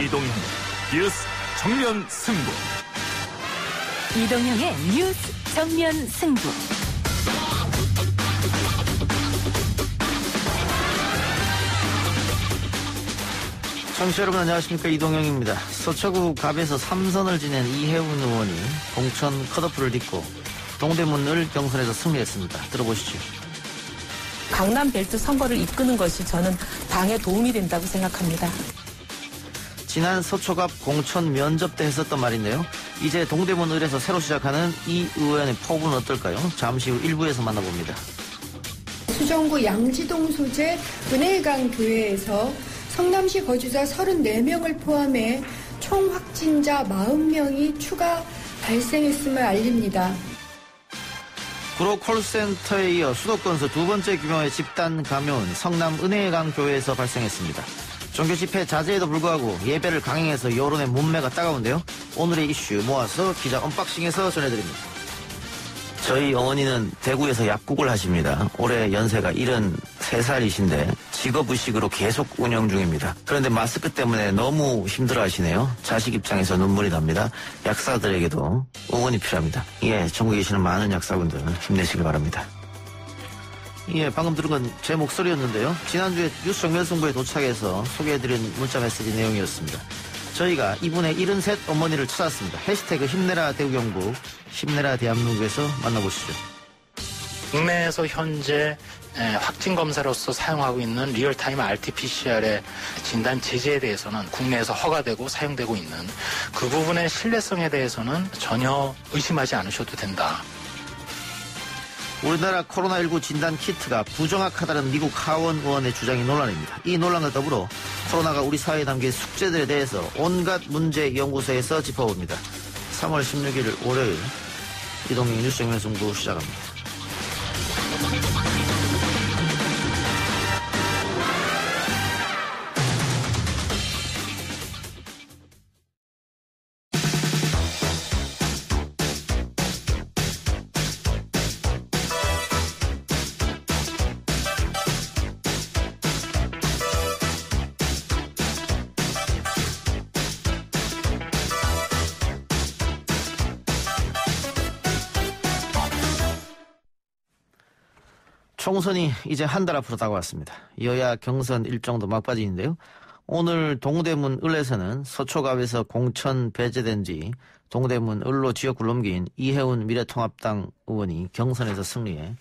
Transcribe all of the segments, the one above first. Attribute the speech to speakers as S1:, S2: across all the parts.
S1: 이동형 뉴스 정면 승부.
S2: 이동형의 뉴스 정면 승부.
S3: 청취자 여러분 안녕하십니까. 이동형입니다. 서초구 갑에서 3선을 지낸 이해운 의원이 공천 컷오프를 딛고 동대문 을 경선에서 승리했습니다. 들어보시죠.
S4: 강남 벨트 선거를 이끄는 것이 저는 당에 도움이 된다고 생각합니다.
S3: 지난 서초갑 공천 면접 때 했었던 말인데요. 이제 동대문 을에서 새로 시작하는 이 의원의 포부는 어떨까요? 잠시 후 1부에서 만나봅니다.
S5: 수정구 양지동 소재 은혜강 교회에서 성남시 거주자 34명을 포함해 총 확진자 40명이 추가 발생했음을 알립니다.
S3: 구로 콜센터에 이어 수도권에서 두 번째 규모의 집단 감염은 성남 은혜강 교회에서 발생했습니다. 종교 집회 자제에도 불구하고 예배를 강행해서 여론의 문매가 따가운데요. 오늘의 이슈 모아서 기자 언박싱에서 전해드립니다. 저희 어머니는 대구에서 약국을 하십니다. 올해 연세가 73살이신데 직업의식으로 계속 운영 중입니다. 그런데 마스크 때문에 너무 힘들어하시네요. 자식 입장에서 눈물이 납니다. 약사들에게도 응원이 필요합니다. 예, 전국에 계시는 많은 약사분들 힘내시길 바랍니다. 예, 방금 들은 건 제 목소리였는데요. 지난주에 뉴스 정면 승부에 도착해서 소개해드린 문자 메시지 내용이었습니다. 저희가 이분의 73 어머니를 찾았습니다. 해시태그 힘내라 대구경북, 힘내라 대한민국에서 만나보시죠.
S6: 국내에서 현재 확진 검사로서 사용하고 있는 리얼타임 RT-PCR의 진단 제재에 대해서는 국내에서 허가되고 사용되고 있는 그 부분의 신뢰성에 대해서는 전혀 의심하지 않으셔도 된다.
S3: 우리나라 코로나19 진단 키트가 부정확하다는 미국 하원 의원의 주장이 논란입니다. 이 논란과 더불어 코로나가 우리 사회에 담긴 숙제들에 대해서 온갖 문제 연구소에서 짚어봅니다. 3월 16일 월요일 이동형 뉴스 정면 승부 시작합니다. 총선이 이제 한 달 앞으로 다가왔습니다. 여야 경선 일정도 막바지인데요. 오늘 동대문 을에서는 서초갑에서 공천 배제된 뒤 동대문 을로 지역구를 옮긴 이해운 미래통합당 의원이 경선에서 승리해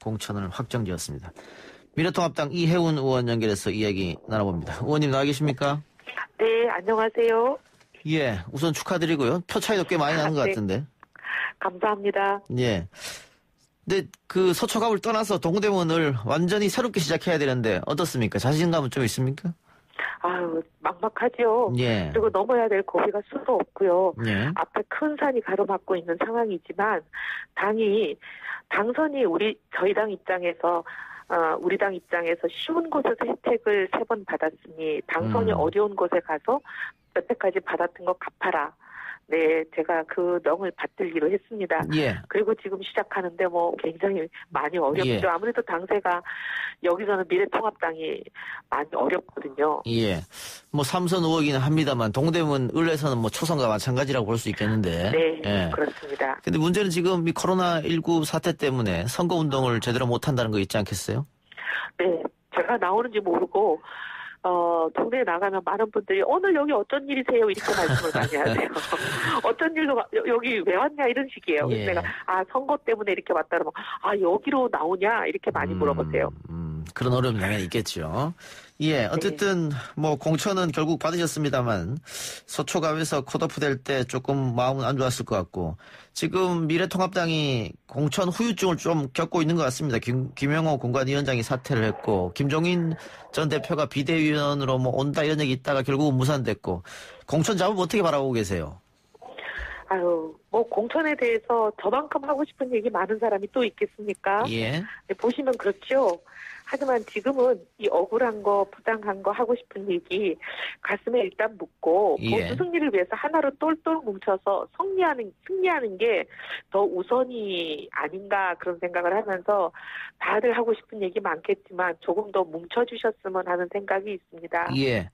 S3: 공천을 확정지었습니다. 미래통합당 이해운 의원 연결해서 이야기 나눠봅니다. 의원님 나와 계십니까?
S7: 네, 안녕하세요.
S3: 예, 우선 축하드리고요. 표 차이도 꽤 많이 나는 것 같은데.
S7: 감사합니다.
S3: 예. 근데 그 서초갑을 떠나서 동대문을 완전히 새롭게 시작해야 되는데 어떻습니까? 자신감은 좀 있습니까?
S7: 아유, 막막하죠.
S3: 예.
S7: 그리고 넘어야 될 고비가 수도 없고요.
S3: 예.
S7: 앞에 큰 산이 가로막고 있는 상황이지만 당선이 저희 당 입장에서 우리 당 입장에서 쉬운 곳에서 혜택을 3번 받았으니 당선이 어려운 곳에 가서 여태까지 받았던 거 갚아라. 네, 제가 그 명을 받들기로 했습니다.
S3: 예.
S7: 그리고 지금 시작하는데 굉장히 많이 어렵죠.
S3: 예.
S7: 아무래도 당세가 여기서는 미래통합당이 많이 어렵거든요.
S3: 예. 3선 의혹이긴 합니다만 동대문 을에서는 초선과 마찬가지라고 볼 수 있겠는데.
S7: 네,
S3: 예.
S7: 그렇습니다.
S3: 근데 문제는 지금 이 코로나19 사태 때문에 선거운동을 제대로 못한다는 거 있지 않겠어요?
S7: 네, 제가 나오는지 모르고 동네에 나가면 많은 분들이 오늘 여기 어떤 일이세요? 이렇게 말씀을 많이 하세요. 어떤 일로 여기 왜 왔냐 이런 식이에요.
S3: 예.
S7: 내가 선거 때문에 이렇게 왔다 그러면 여기로 나오냐 이렇게 많이 물어보세요.
S3: 그런 어려움이 당연히 있겠죠. 예, 어쨌든 공천은 결국 받으셨습니다만 서초갑에서 컷오프 될 때 조금 마음은 안 좋았을 것 같고 지금 미래통합당이 공천 후유증을 좀 겪고 있는 것 같습니다. 김영호 공관위원장이 사퇴를 했고 김종인 전 대표가 비대위원으로 온다 이런 얘기 있다가 결국은 무산됐고 공천 잡으면 어떻게 바라보고 계세요?
S7: 공천에 대해서 저만큼 하고 싶은 얘기 많은 사람이 또 있겠습니까?
S3: 예.
S7: 네, 보시면 그렇죠. 하지만 지금은 이 억울한 거, 부당한 거 하고 싶은 얘기 가슴에 일단 묻고
S3: 예.
S7: 보수 승리를 위해서 하나로 똘똘 뭉쳐서 승리하는 게 더 우선이 아닌가 그런 생각을 하면서 다들 하고 싶은 얘기 많겠지만 조금 더 뭉쳐주셨으면 하는 생각이 있습니다.
S3: 예.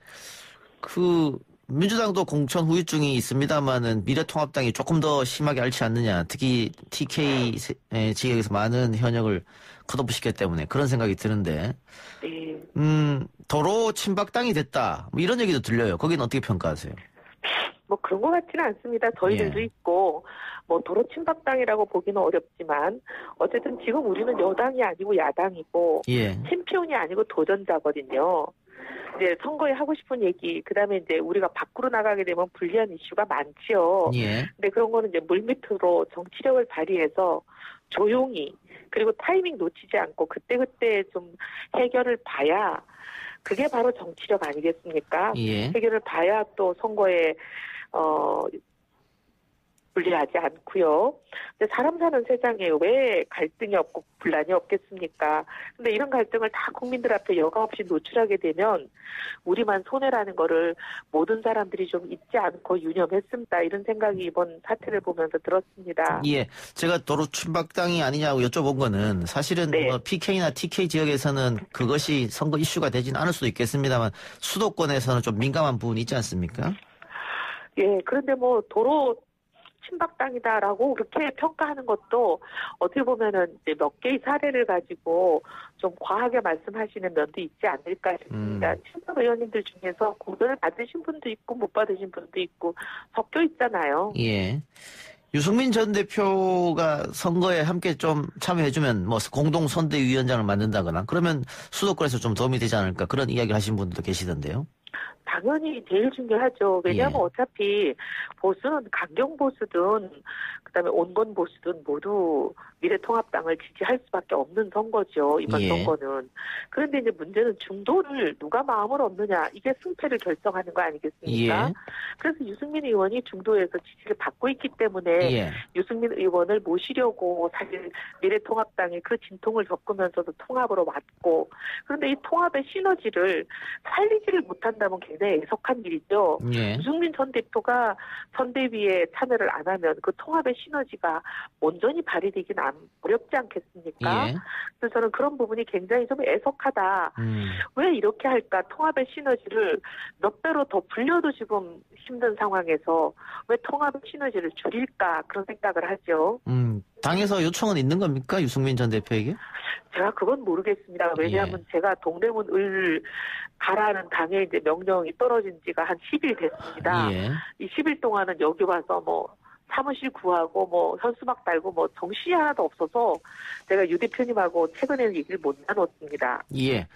S3: 민주당도 공천 후유증이 있습니다만은 미래통합당이 조금 더 심하게 앓지 않느냐. 특히 TK 지역에서 많은 현역을 컷오프시켰기 때문에 그런 생각이 드는데.
S7: 네.
S3: 도로 친박당이 됐다. 뭐 이런 얘기도 들려요. 거기는 어떻게 평가하세요?
S7: 뭐 그런 것 같지는 않습니다. 저희들도
S3: 예.
S7: 있고 뭐 도로 친박당이라고 보기는 어렵지만 어쨌든 지금 우리는 여당이 아니고 야당이고
S3: 예.
S7: 챔피언이 아니고 도전자거든요. 이제 선거에 하고 싶은 얘기, 그다음에 이제 우리가 밖으로 나가게 되면 불리한 이슈가 많지요.
S3: 예.
S7: 근데 그런 거는 이제 물밑으로 정치력을 발휘해서 조용히, 그리고 타이밍 놓치지 않고 그때그때 좀 해결을 봐야 그게 바로 정치력 아니겠습니까?
S3: 예.
S7: 해결을 봐야 또 선거에 불리하지 않고요. 근데 사람 사는 세상에 왜 갈등이 없고 분란이 없겠습니까? 근데 이런 갈등을 다 국민들 앞에 여과 없이 노출하게 되면 우리만 손해라는 거를 모든 사람들이 좀 잊지 않고 유념했습니다. 이런 생각이 이번 사태를 보면서 들었습니다.
S3: 예. 제가 도로 친박당이 아니냐고 여쭤본 거는 사실은
S7: 네.
S3: 뭐 PK나 TK 지역에서는 그것이 선거 이슈가 되진 않을 수도 있겠습니다만 수도권에서는 좀 민감한 부분이 있지 않습니까?
S7: 예, 그런데 뭐 도로 친박당이다라고 그렇게 평가하는 것도 어떻게 보면은 이제 몇 개의 사례를 가지고 좀 과하게 말씀하시는 면도 있지 않을까 싶습니다. 친박 의원님들 중에서 공천을 받으신 분도 있고 못 받으신 분도 있고 섞여 있잖아요.
S3: 예. 유승민 전 대표가 선거에 함께 좀 참여해주면 뭐 공동 선대위원장을 만든다거나 그러면 수도권에서 좀 도움이 되지 않을까 그런 이야기를 하신 분들도 계시던데요.
S7: 당연히 제일 중요하죠. 왜냐하면
S3: 예.
S7: 어차피 보수는 강경 보수든 그다음에 온건 보수든 모두 미래통합당을 지지할 수밖에 없는 선거죠. 이번
S3: 예.
S7: 선거는. 그런데 이제 문제는 중도를 누가 마음을 얻느냐, 이게 승패를 결정하는 거 아니겠습니까?
S3: 예.
S7: 그래서 유승민 의원이 중도에서 지지를 받고 있기 때문에
S3: 예.
S7: 유승민 의원을 모시려고 사실 미래통합당이 그 진통을 겪으면서도 통합으로 왔고, 그런데 이 통합의 시너지를 살리지를 못한다면 굉장히 애석한 일이죠.
S3: 예.
S7: 유승민 전 대표가 선대위에 참여를 안 하면 그 통합의 시너지가 온전히 발휘되긴 어렵지 않겠습니까?
S3: 예.
S7: 그래서 저는 그런 부분이 굉장히 좀 애석하다. 왜 이렇게 할까? 통합의 시너지를 몇 배로 더 불려도 지금 힘든 상황에서 왜 통합의 시너지를 줄일까? 그런 생각을 하죠.
S3: 당에서 요청은 있는 겁니까? 유승민 전 대표에게?
S7: 제가 그건 모르겠습니다. 왜냐하면 제가 동대문 을 가라는 당의 이제 명령이 떨어진 지가 한 10일 됐습니다.
S3: 예.
S7: 이 10일 동안은 여기 와서 뭐 사무실 구하고 뭐 현수막 달고 뭐 정신이 하나도 없어서 제가 유 대표님하고 최근에는 얘기를 못 나눴습니다.
S3: 예.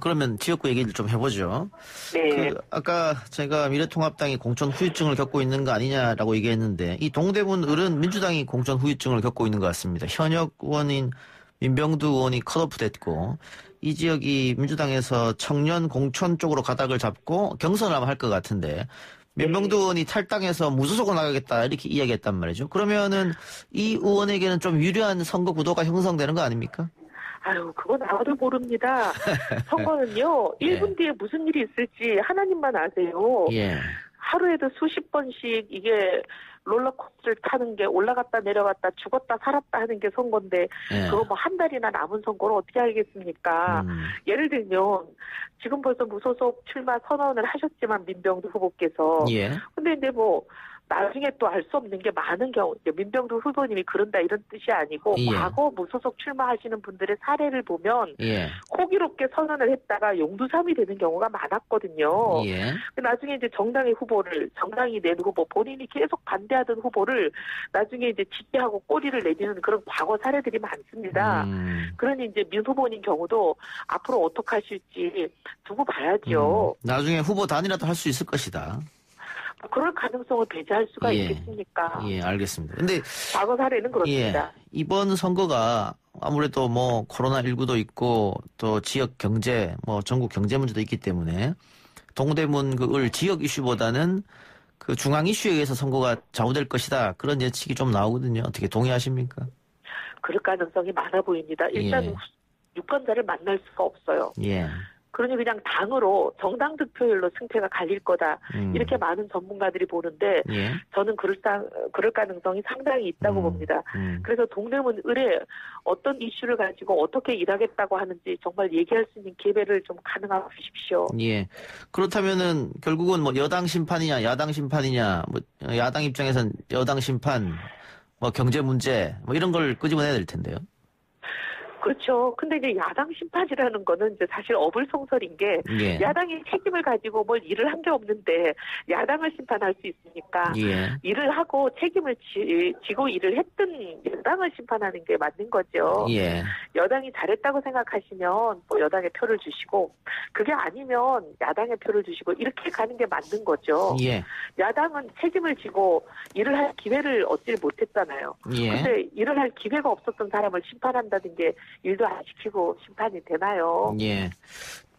S3: 그러면 지역구 얘기를 좀 해보죠.
S7: 네.
S3: 아까 제가 미래통합당이 공천 후유증을 겪고 있는 거 아니냐라고 얘기했는데 이 동대문 을은 민주당이 공천 후유증을 겪고 있는 것 같습니다. 현역 의원인 민병두 의원이 컷오프 됐고 이 지역이 민주당에서 청년 공천 쪽으로 가닥을 잡고 경선을 아마 할 것 같은데 민병두 의원이 탈당해서 무소속으로 나가겠다 이렇게 이야기했단 말이죠. 그러면은 이 의원에게는 좀 유리한 선거 구도가 형성되는 거 아닙니까?
S7: 아유, 그건 아무도 모릅니다. 선거는요, 1분 뒤에 무슨 일이 있을지 하나님만 아세요.
S3: 예.
S7: 하루에도 수십 번씩 이게 롤러코스터를 타는 게 올라갔다 내려갔다 죽었다 살았다 하는 게 선거인데
S3: 예.
S7: 그거 뭐 한 달이나 남은 선거를 어떻게 알겠습니까? 예를 들면 지금 벌써 무소속 출마 선언을 하셨지만 민병두 후보께서
S3: 예.
S7: 근데 이제 뭐 나중에 또 알 수 없는 게 많은 경우, 이제 민병두 후보님이 그런다 이런 뜻이 아니고
S3: 예.
S7: 과거 무소속 출마하시는 분들의 사례를 보면
S3: 예.
S7: 호기롭게 선언을 했다가 용두삼이 되는 경우가 많았거든요.
S3: 예.
S7: 나중에 이제 정당의 후보를, 정당이 낸 후보, 본인이 계속 반대하던 후보를 나중에 이제 지지하고 꼬리를 내리는 그런 과거 사례들이 많습니다. 그러니 이제 민 후보님 경우도 앞으로 어떻게 하실지 두고 봐야죠.
S3: 나중에 후보 단일화도 할 수 있을 것이다.
S7: 그럴 가능성을 배제할 수가
S3: 예.
S7: 있겠습니까?
S3: 예, 알겠습니다. 근데
S7: 과거 사례는 그렇습니다.
S3: 예, 이번 선거가 아무래도 뭐 코로나19도 있고 또 지역 경제, 뭐 전국 경제 문제도 있기 때문에 동대문 을 지역 이슈보다는 그 중앙 이슈에 의해서 선거가 좌우될 것이다. 그런 예측이 좀 나오거든요. 어떻게 동의하십니까?
S7: 그럴 가능성이 많아 보입니다. 일단
S3: 예.
S7: 유권자를 만날 수가 없어요.
S3: 예.
S7: 그러니 그냥 당으로 정당 득표율로 승패가 갈릴 거다. 이렇게 많은 전문가들이 보는데
S3: 예.
S7: 저는 그럴 가능성이 상당히 있다고 봅니다. 그래서 동대문 을에 어떤 이슈를 가지고 어떻게 일하겠다고 하는지 정말 얘기할 수 있는 기회를 좀 가능하게 주십시오.
S3: 예. 그렇다면은 결국은 뭐 여당 심판이냐 야당 심판이냐 뭐 야당 입장에선 여당 심판 뭐 경제 문제 뭐 이런 걸 끄집어내야 될 텐데요.
S7: 그렇죠. 근데 이제 야당 심판이라는 거는 이제 사실 어불성설인 게
S3: 예.
S7: 야당이 책임을 가지고 뭘 일을 한 게 없는데 야당을 심판할 수 있으니까
S3: 예.
S7: 일을 하고 책임을 지고 일을 했던 여당을 심판하는 게 맞는 거죠.
S3: 예.
S7: 여당이 잘했다고 생각하시면 뭐 여당에 표를 주시고 그게 아니면 야당에 표를 주시고 이렇게 가는 게 맞는 거죠.
S3: 예.
S7: 야당은 책임을 지고 일을 할 기회를 얻지 못했잖아요.
S3: 예.
S7: 근데 일을 할 기회가 없었던 사람을 심판한다는 게 일도 안 시키고 심판이 되나요?
S3: 예.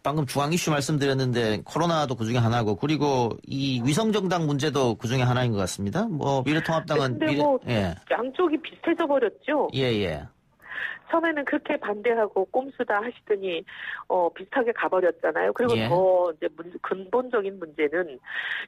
S3: 방금 중앙 이슈 말씀드렸는데 코로나도 그중에 하나고 그리고 이 위성정당 문제도 그중에 하나인 것 같습니다. 뭐 미래통합당은
S7: 근데 뭐
S3: 예.
S7: 양쪽이 비슷해져 버렸죠.
S3: 예.
S7: 처음에는 그렇게 반대하고 꼼수다 하시더니 비슷하게 가버렸잖아요. 그리고
S3: 예.
S7: 더 이제 근본적인 문제는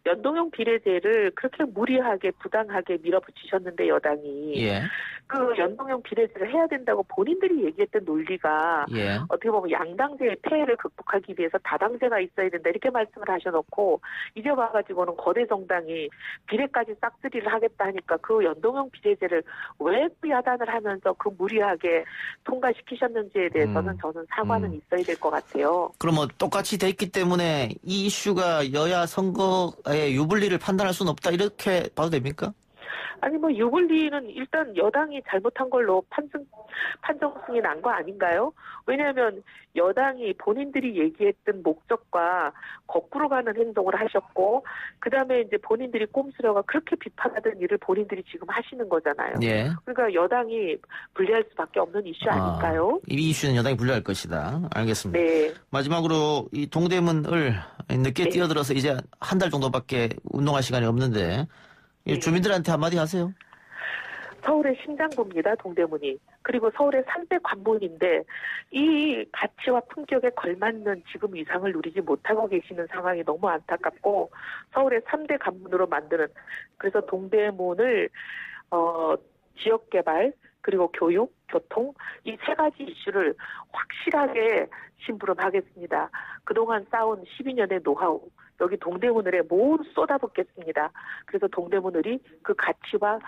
S7: 연동형 비례제를 그렇게 무리하게 부당하게 밀어붙이셨는데 여당이
S3: 예.
S7: 그 연동형 비례제를 해야 된다고 본인들이 얘기했던 논리가
S3: 예.
S7: 어떻게 보면 양당제의 폐해를 극복하기 위해서 다당제가 있어야 된다 이렇게 말씀을 하셔놓고 이제 와가지고는 거대 정당이 비례까지 싹쓸이를 하겠다 하니까 그 연동형 비례제를 왜 야단을 하면서 그 무리하게 통과시키셨는지에 대해서는 저는 사과는 있어야 될 것 같아요.
S3: 그럼 뭐 똑같이 돼 있기 때문에 이 이슈가 여야 선거의 유불리를 판단할 수는 없다 이렇게 봐도 됩니까?
S7: 아니 뭐 유불리는 일단 여당이 잘못한 걸로 판정승이 난 거 아닌가요? 왜냐하면 여당이 본인들이 얘기했던 목적과 거꾸로 가는 행동을 하셨고 그다음에 이제 본인들이 꼼수려가 그렇게 비판하던 일을 본인들이 지금 하시는 거잖아요.
S3: 예.
S7: 그러니까 여당이 불리할 수밖에 없는 이슈 아닐까요?
S3: 이 이슈는 여당이 불리할 것이다. 알겠습니다.
S7: 네.
S3: 마지막으로 이 동대문을 늦게
S7: 네.
S3: 뛰어들어서 이제 한 달 정도밖에 운동할 시간이 없는데
S7: 네.
S3: 주민들한테 한마디 하세요.
S7: 서울의 심장부입니다. 동대문이. 그리고 서울의 3대 관문인데 이 가치와 품격에 걸맞는 지금 위상을 누리지 못하고 계시는 상황이 너무 안타깝고 서울의 3대 관문으로 만드는 그래서 동대문을 지역개발 그리고 교육, 교통 이 세 가지 이슈를 확실하게 심부름하겠습니다. 그동안 쌓은 12년의 노하우 여기 동대문을에 모두 쏟아붓겠습니다. 그래서 동대문을이 그 가치와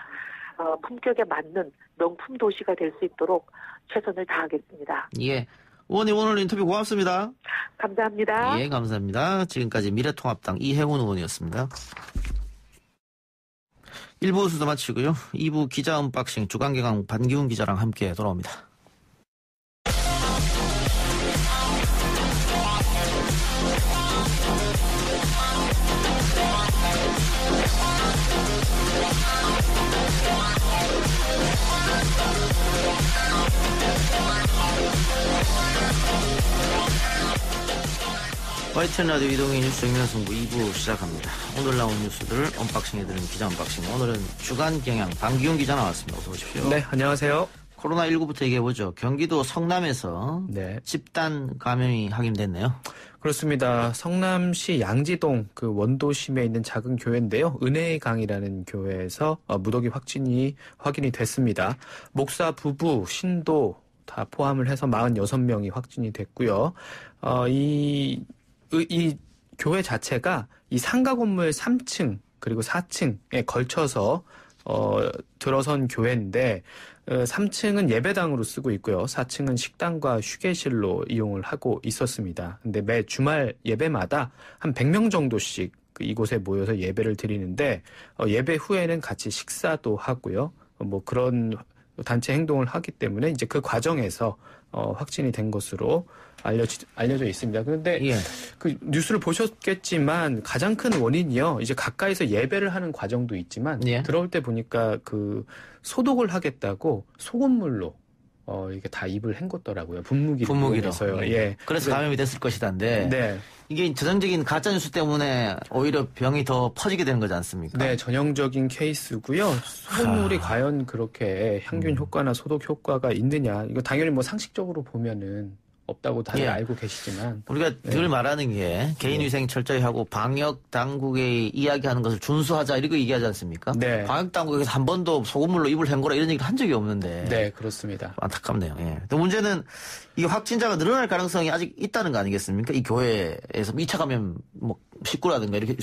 S7: 품격에 맞는 명품 도시가 될 수 있도록 최선을 다하겠습니다.
S3: 예. 의원님 오늘 인터뷰 고맙습니다.
S7: 감사합니다.
S3: 예, 감사합니다. 지금까지 미래통합당 이혜훈 의원이었습니다. 1부 수도 마치고요. 2부 기자 언박싱 주간개강 반기훈 기자랑 함께 돌아옵니다. YTN 라디오 이동희 뉴스 정면승부 2부 시작합니다. 오늘 나온 뉴스들을 언박싱해드리는 기자 언박싱. 오늘은 주간 경향 방기훈 기자 나왔습니다. 어서 오십시오.
S8: 네, 안녕하세요.
S3: 코로나19부터 얘기해보죠. 경기도 성남에서
S8: 네.
S3: 집단 감염이 확인됐네요.
S8: 그렇습니다. 성남시 양지동 그 원도심에 있는 작은 교회인데요. 은혜의 강이라는 교회에서 무더기 확진이 확인이 됐습니다. 목사 부부, 신도 다 포함을 해서 46명이 확진이 됐고요. 이 교회 자체가 이 상가 건물 3층 그리고 4층에 걸쳐서 들어선 교회인데 3층은 예배당으로 쓰고 있고요. 4층은 식당과 휴게실로 이용을 하고 있었습니다. 근데 매 주말 예배마다 한 100명 정도씩 이곳에 모여서 예배를 드리는데 예배 후에는 같이 식사도 하고요. 뭐 그런 단체 행동을 하기 때문에 이제 그 과정에서 확진이 된 것으로 알려져 있습니다. 그런데
S3: 예.
S8: 그 뉴스를 보셨겠지만 가장 큰 원인이요. 이제 가까이서 예배를 하는 과정도 있지만
S3: 예.
S8: 들어올 때 보니까 그 소독을 하겠다고 소금물로 이게 다 입을 헹궜더라고요. 분무기로서요.
S3: 예. 그래서 감염이 됐을 것이다인데
S8: 네.
S3: 이게 전형적인 가짜 뉴스 때문에 오히려 병이 더 퍼지게 되는 거지 않습니까?
S8: 네, 전형적인 케이스고요. 소금물이 과연 그렇게 향균 효과나 소독 효과가 있느냐? 이거 당연히 뭐 상식적으로 보면은 없다고 다들
S3: 예.
S8: 알고 계시지만
S3: 우리가 늘 말하는 게 개인위생 철저히 하고 방역 당국의 이야기하는 것을 준수하자 이렇게 얘기하지 않습니까?
S8: 네.
S3: 방역 당국에서 한 번도 소금물로 입을 헹궈라 이런 얘기를 한 적이 없는데.
S8: 네, 그렇습니다.
S3: 안타깝네요. 예. 또 문제는 이 확진자가 늘어날 가능성이 아직 있다는 거 아니겠습니까? 이 교회에서 2차 감염 뭐 식구라든가 이렇게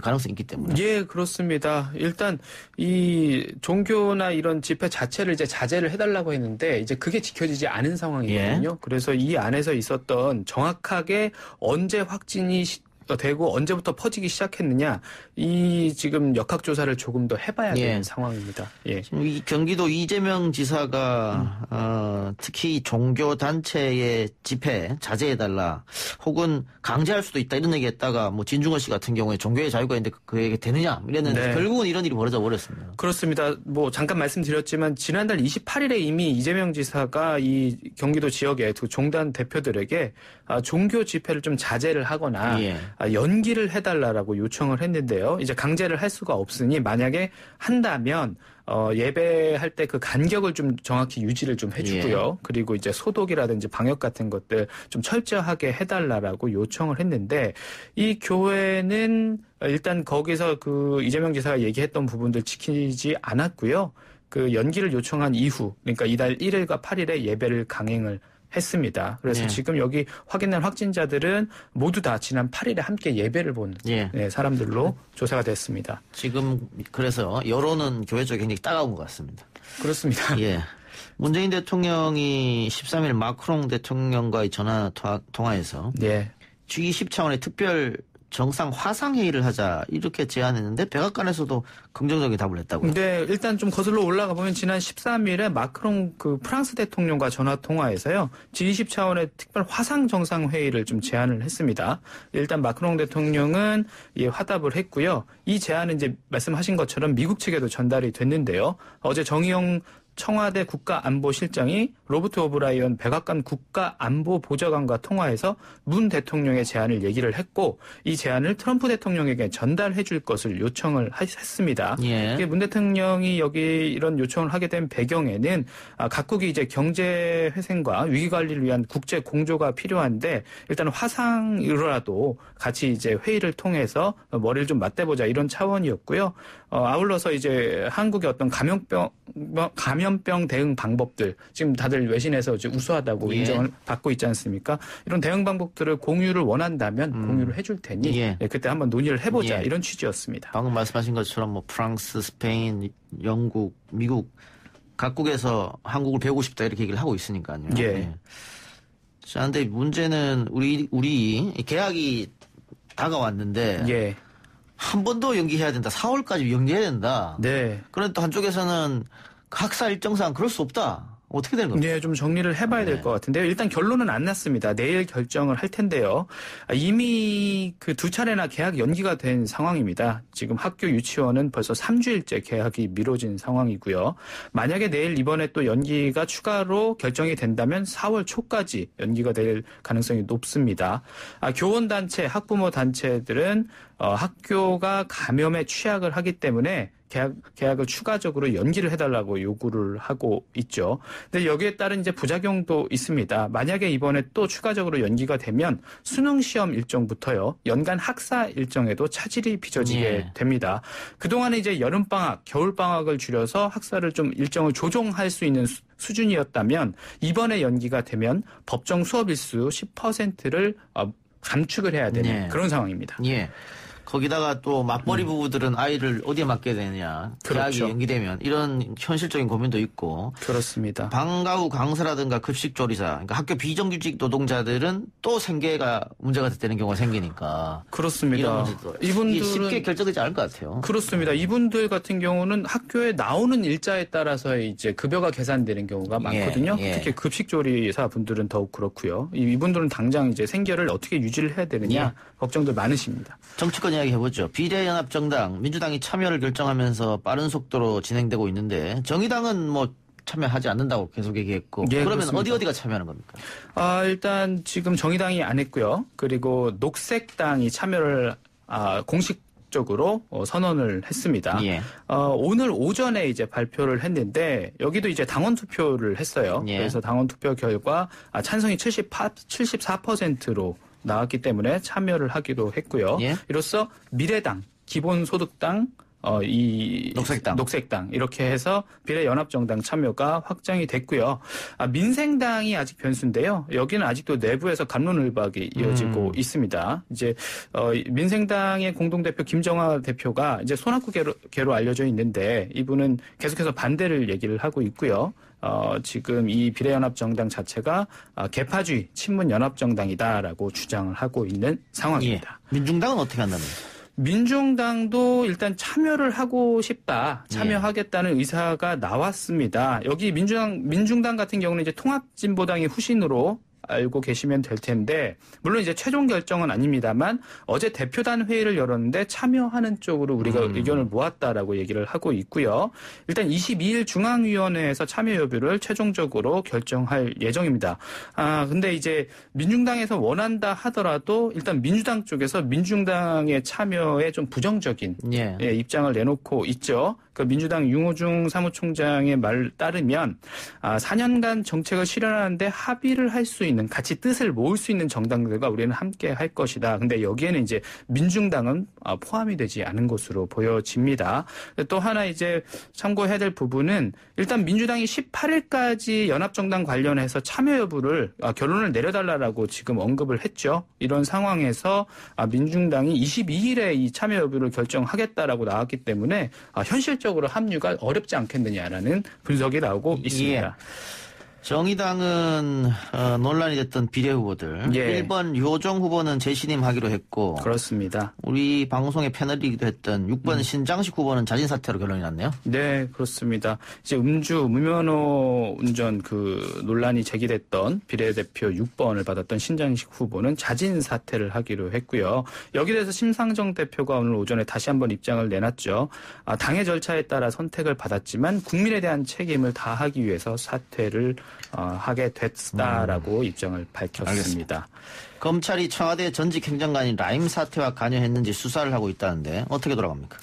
S3: 가능성이 있기 때문에.
S8: 예, 그렇습니다. 일단 이 종교나 이런 집회 자체를 이제 자제를 해달라고 했는데 이제 그게 지켜지지 않은 상황이거든요.
S3: 예.
S8: 그래서 이 안에서 있었던 정확하게 언제 확진이 되고 언제부터 퍼지기 시작했느냐 이 지금 역학조사를 조금 더 해봐야 되는 상황입니다. 예.
S3: 지금 이 경기도 이재명 지사가 특히 종교 단체의 집회 자제해달라 혹은 강제할 수도 있다 이런 얘기했다가 뭐 진중권 씨 같은 경우에 종교의 자유가 있는데 그에게 되느냐 이랬는데
S8: 네.
S3: 결국은 이런 일이 벌어져 버렸습니다.
S8: 그렇습니다. 뭐 잠깐 말씀드렸지만 지난달 28일에 이미 이재명 지사가 이 경기도 지역의 두 종단 대표들에게 종교 집회를 좀 자제를 하거나
S3: 예.
S8: 연기를 해달라라고 요청을 했는데요. 이제 강제를 할 수가 없으니 만약에 한다면 예배할 때 그 간격을 좀 정확히 유지를 좀 해주고요.
S3: 예.
S8: 그리고 이제 소독이라든지 방역 같은 것들 좀 철저하게 해달라라고 요청을 했는데 이 교회는 일단 거기서 그 이재명 지사가 얘기했던 부분들 지키지 않았고요. 그 연기를 요청한 이후 그러니까 이달 1일과 8일에 예배를 강행을 했습니다. 그래서
S3: 네.
S8: 지금 여기 확인된 확진자들은 모두 다 지난 8일에 함께 예배를 본 사람들로 조사가 됐습니다.
S3: 지금 그래서 여론은 교회 쪽에 굉장히 따가운 것 같습니다.
S8: 그렇습니다.
S3: 예. 문재인 대통령이 13일 마크롱 대통령과의 전화 통화에서
S8: 네.
S3: G20 차원의 특별 정상 화상회의를 하자 이렇게 제안했는데 백악관에서도 긍정적인 답을 했다고요.
S8: 네, 일단 좀 거슬러 올라가 보면 지난 13일에 마크롱 그 프랑스 대통령과 전화 통화에서요. G20 차원의 특별 화상 정상회의를 좀 제안을 했습니다. 일단 마크롱 대통령은 화답을 했고요. 이 제안은 이제 말씀하신 것처럼 미국 측에도 전달이 됐는데요. 어제 정의용 청와대 국가안보실장이 로버트 오브라이언 백악관 국가안보보좌관과 통화해서 문 대통령의 제안을 얘기를 했고 이 제안을 트럼프 대통령에게 전달해 줄 것을 요청을 했습니다.
S3: 예.
S8: 문 대통령이 여기 이런 요청을 하게 된 배경에는 각국이 이제 경제 회생과 위기 관리를 위한 국제 공조가 필요한데 일단 화상으로라도 같이 이제 회의를 통해서 머리를 좀 맞대보자 이런 차원이었고요. 아울러서 이제 한국의 어떤 감염병 대응 방법들 지금 다들 외신에서 이제 우수하다고 인정을 받고 있지 않습니까? 이런 대응 방법들을 공유를 원한다면 공유를 해줄 테니 그때 한번 논의를 해보자 이런 취지였습니다.
S3: 방금 말씀하신 것처럼 뭐 프랑스, 스페인, 영국, 미국 각국에서 한국을 배우고 싶다 이렇게 얘기를 하고 있으니까요. 예. 자, 근데 문제는 우리 계약이 다가왔는데 한 번 더 연기해야 된다. 4월까지 연기해야 된다.
S8: 네.
S3: 그런데 또 한쪽에서는 학사 일정상 그럴 수 없다. 어떻게 되는 겁니까?
S8: 네, 좀 정리를 해봐야 될 것 같은데요. 일단 결론은 안 났습니다. 내일 결정을 할 텐데요. 이미 그 두 차례나 계약 연기가 된 상황입니다. 지금 학교 유치원은 벌써 3주일째 계약이 미뤄진 상황이고요. 만약에 내일 이번에 또 연기가 추가로 결정이 된다면 4월 초까지 연기가 될 가능성이 높습니다. 교원단체, 학부모 단체들은 학교가 감염에 취약을 하기 때문에 계약을 추가적으로 연기를 해달라고 요구를 하고 있죠. 근데 여기에 따른 이제 부작용도 있습니다. 만약에 이번에 또 추가적으로 연기가 되면 수능 시험 일정부터요, 연간 학사 일정에도 차질이 빚어지게 됩니다. 그동안에 이제 여름방학, 겨울방학을 줄여서 학사를 좀 일정을 조정할 수 있는 수준이었다면 이번에 연기가 되면 법정 수업 일수 10%를 감축을 해야 되는 그런 상황입니다.
S3: 예. 거기다가 또 맞벌이 부부들은 아이를 어디에 맡게 되느냐. 계약이 연기되면 이런 현실적인 고민도 있고.
S8: 그렇습니다.
S3: 방과 후 강사라든가 급식조리사, 그러니까 학교 비정규직 노동자들은 또 생계가 문제가 되는 경우가 생기니까.
S8: 그렇습니다.
S3: 이분들은 쉽게 결정되지 않을 것 같아요.
S8: 그렇습니다. 이분들 같은 경우는 학교에 나오는 일자에 따라서 이제 급여가 계산되는 경우가 많거든요. 특히 급식조리사 분들은 더욱 그렇고요. 이분들은 당장 이제 생계를 어떻게 유지를 해야 되느냐 걱정들 많으십니다.
S3: 정치권 이야기 해보죠. 비례연합정당, 민주당이 참여를 결정하면서 빠른 속도로 진행되고 있는데 정의당은 뭐 참여하지 않는다고 계속 얘기했고 그러면 그렇습니다. 어디가 참여하는 겁니까?
S8: 일단 지금 정의당이 안 했고요. 그리고 녹색당이 참여를 공식 공식적으로 선언을 했습니다.
S3: 예.
S8: 오늘 오전에 이제 발표를 했는데 여기도 이제 당원 투표를 했어요.
S3: 예.
S8: 그래서 당원 투표 결과 찬성이 74%로 나왔기 때문에 참여를 하기로 했고요.
S3: 예.
S8: 이로써 미래당, 기본소득당, 이 녹색당 이렇게 해서 비례연합정당 참여가 확정이 됐고요. 민생당이 아직 변수인데요. 여기는 아직도 내부에서 갑론을박이 이어지고 있습니다. 이제 민생당의 공동대표 김정하 대표가 이제 손학구계로 알려져 있는데 이분은 계속해서 반대를 얘기를 하고 있고요. 지금 이 비례연합정당 자체가 개파주의 친문연합정당이다라고 주장을 하고 있는 상황입니다.
S3: 예. 민중당은 어떻게 한답니까?
S8: 민중당도 일단 참여를 하고 싶다, 참여하겠다는 의사가 나왔습니다. 여기 민중당 같은 경우는 이제 통합진보당이 후신으로 알고 계시면 될 텐데, 물론 이제 최종 결정은 아닙니다만 어제 대표단 회의를 열었는데 참여하는 쪽으로 우리가 의견을 모았다라고 얘기를 하고 있고요. 일단 22일 중앙위원회에서 참여 여부를 최종적으로 결정할 예정입니다. 근데 이제 민중당에서 원한다 하더라도 일단 민주당 쪽에서 민중당의 참여에 좀 부정적인 입장을 내놓고 있죠. 그 민주당 윤호중 사무총장의 말 따르면 4년간 정책을 실현하는데 합의를 할 수 있는, 같이 뜻을 모을 수 있는 정당들과 우리는 함께 할 것이다. 근데 여기에는 이제 민중당은 포함이 되지 않은 것으로 보여집니다. 또 하나 이제 참고해야 될 부분은 일단 민주당이 18일까지 연합정당 관련해서 참여 여부를 결론을 내려달라고 지금 언급을 했죠. 이런 상황에서 민중당이 22일에 이 참여 여부를 결정하겠다라고 나왔기 때문에 현실적으로 합류가 어렵지 않겠느냐라는 분석이 나오고 있습니다.
S3: 예. 정의당은 논란이 됐던 비례 후보들 1번 유호정 후보는 재신임하기로 했고
S8: 그렇습니다.
S3: 우리 방송의 패널이기도 했던 6번 신장식 후보는 자진 사퇴로 결론이 났네요.
S8: 네, 그렇습니다. 이제 음주 무면허 운전 그 논란이 제기됐던 비례대표 6번을 받았던 신장식 후보는 자진 사퇴를 하기로 했고요. 여기에 대해서 심상정 대표가 오늘 오전에 다시 한번 입장을 내놨죠. 당의 절차에 따라 선택을 받았지만 국민에 대한 책임을 다하기 위해서 사퇴를 하게 됐다라고 입장을 밝혔습니다.
S3: 알겠습니다. 검찰이 청와대 전직 행정관인 라임 사태와 관여했는지 수사를 하고 있다는데 어떻게 돌아갑니까?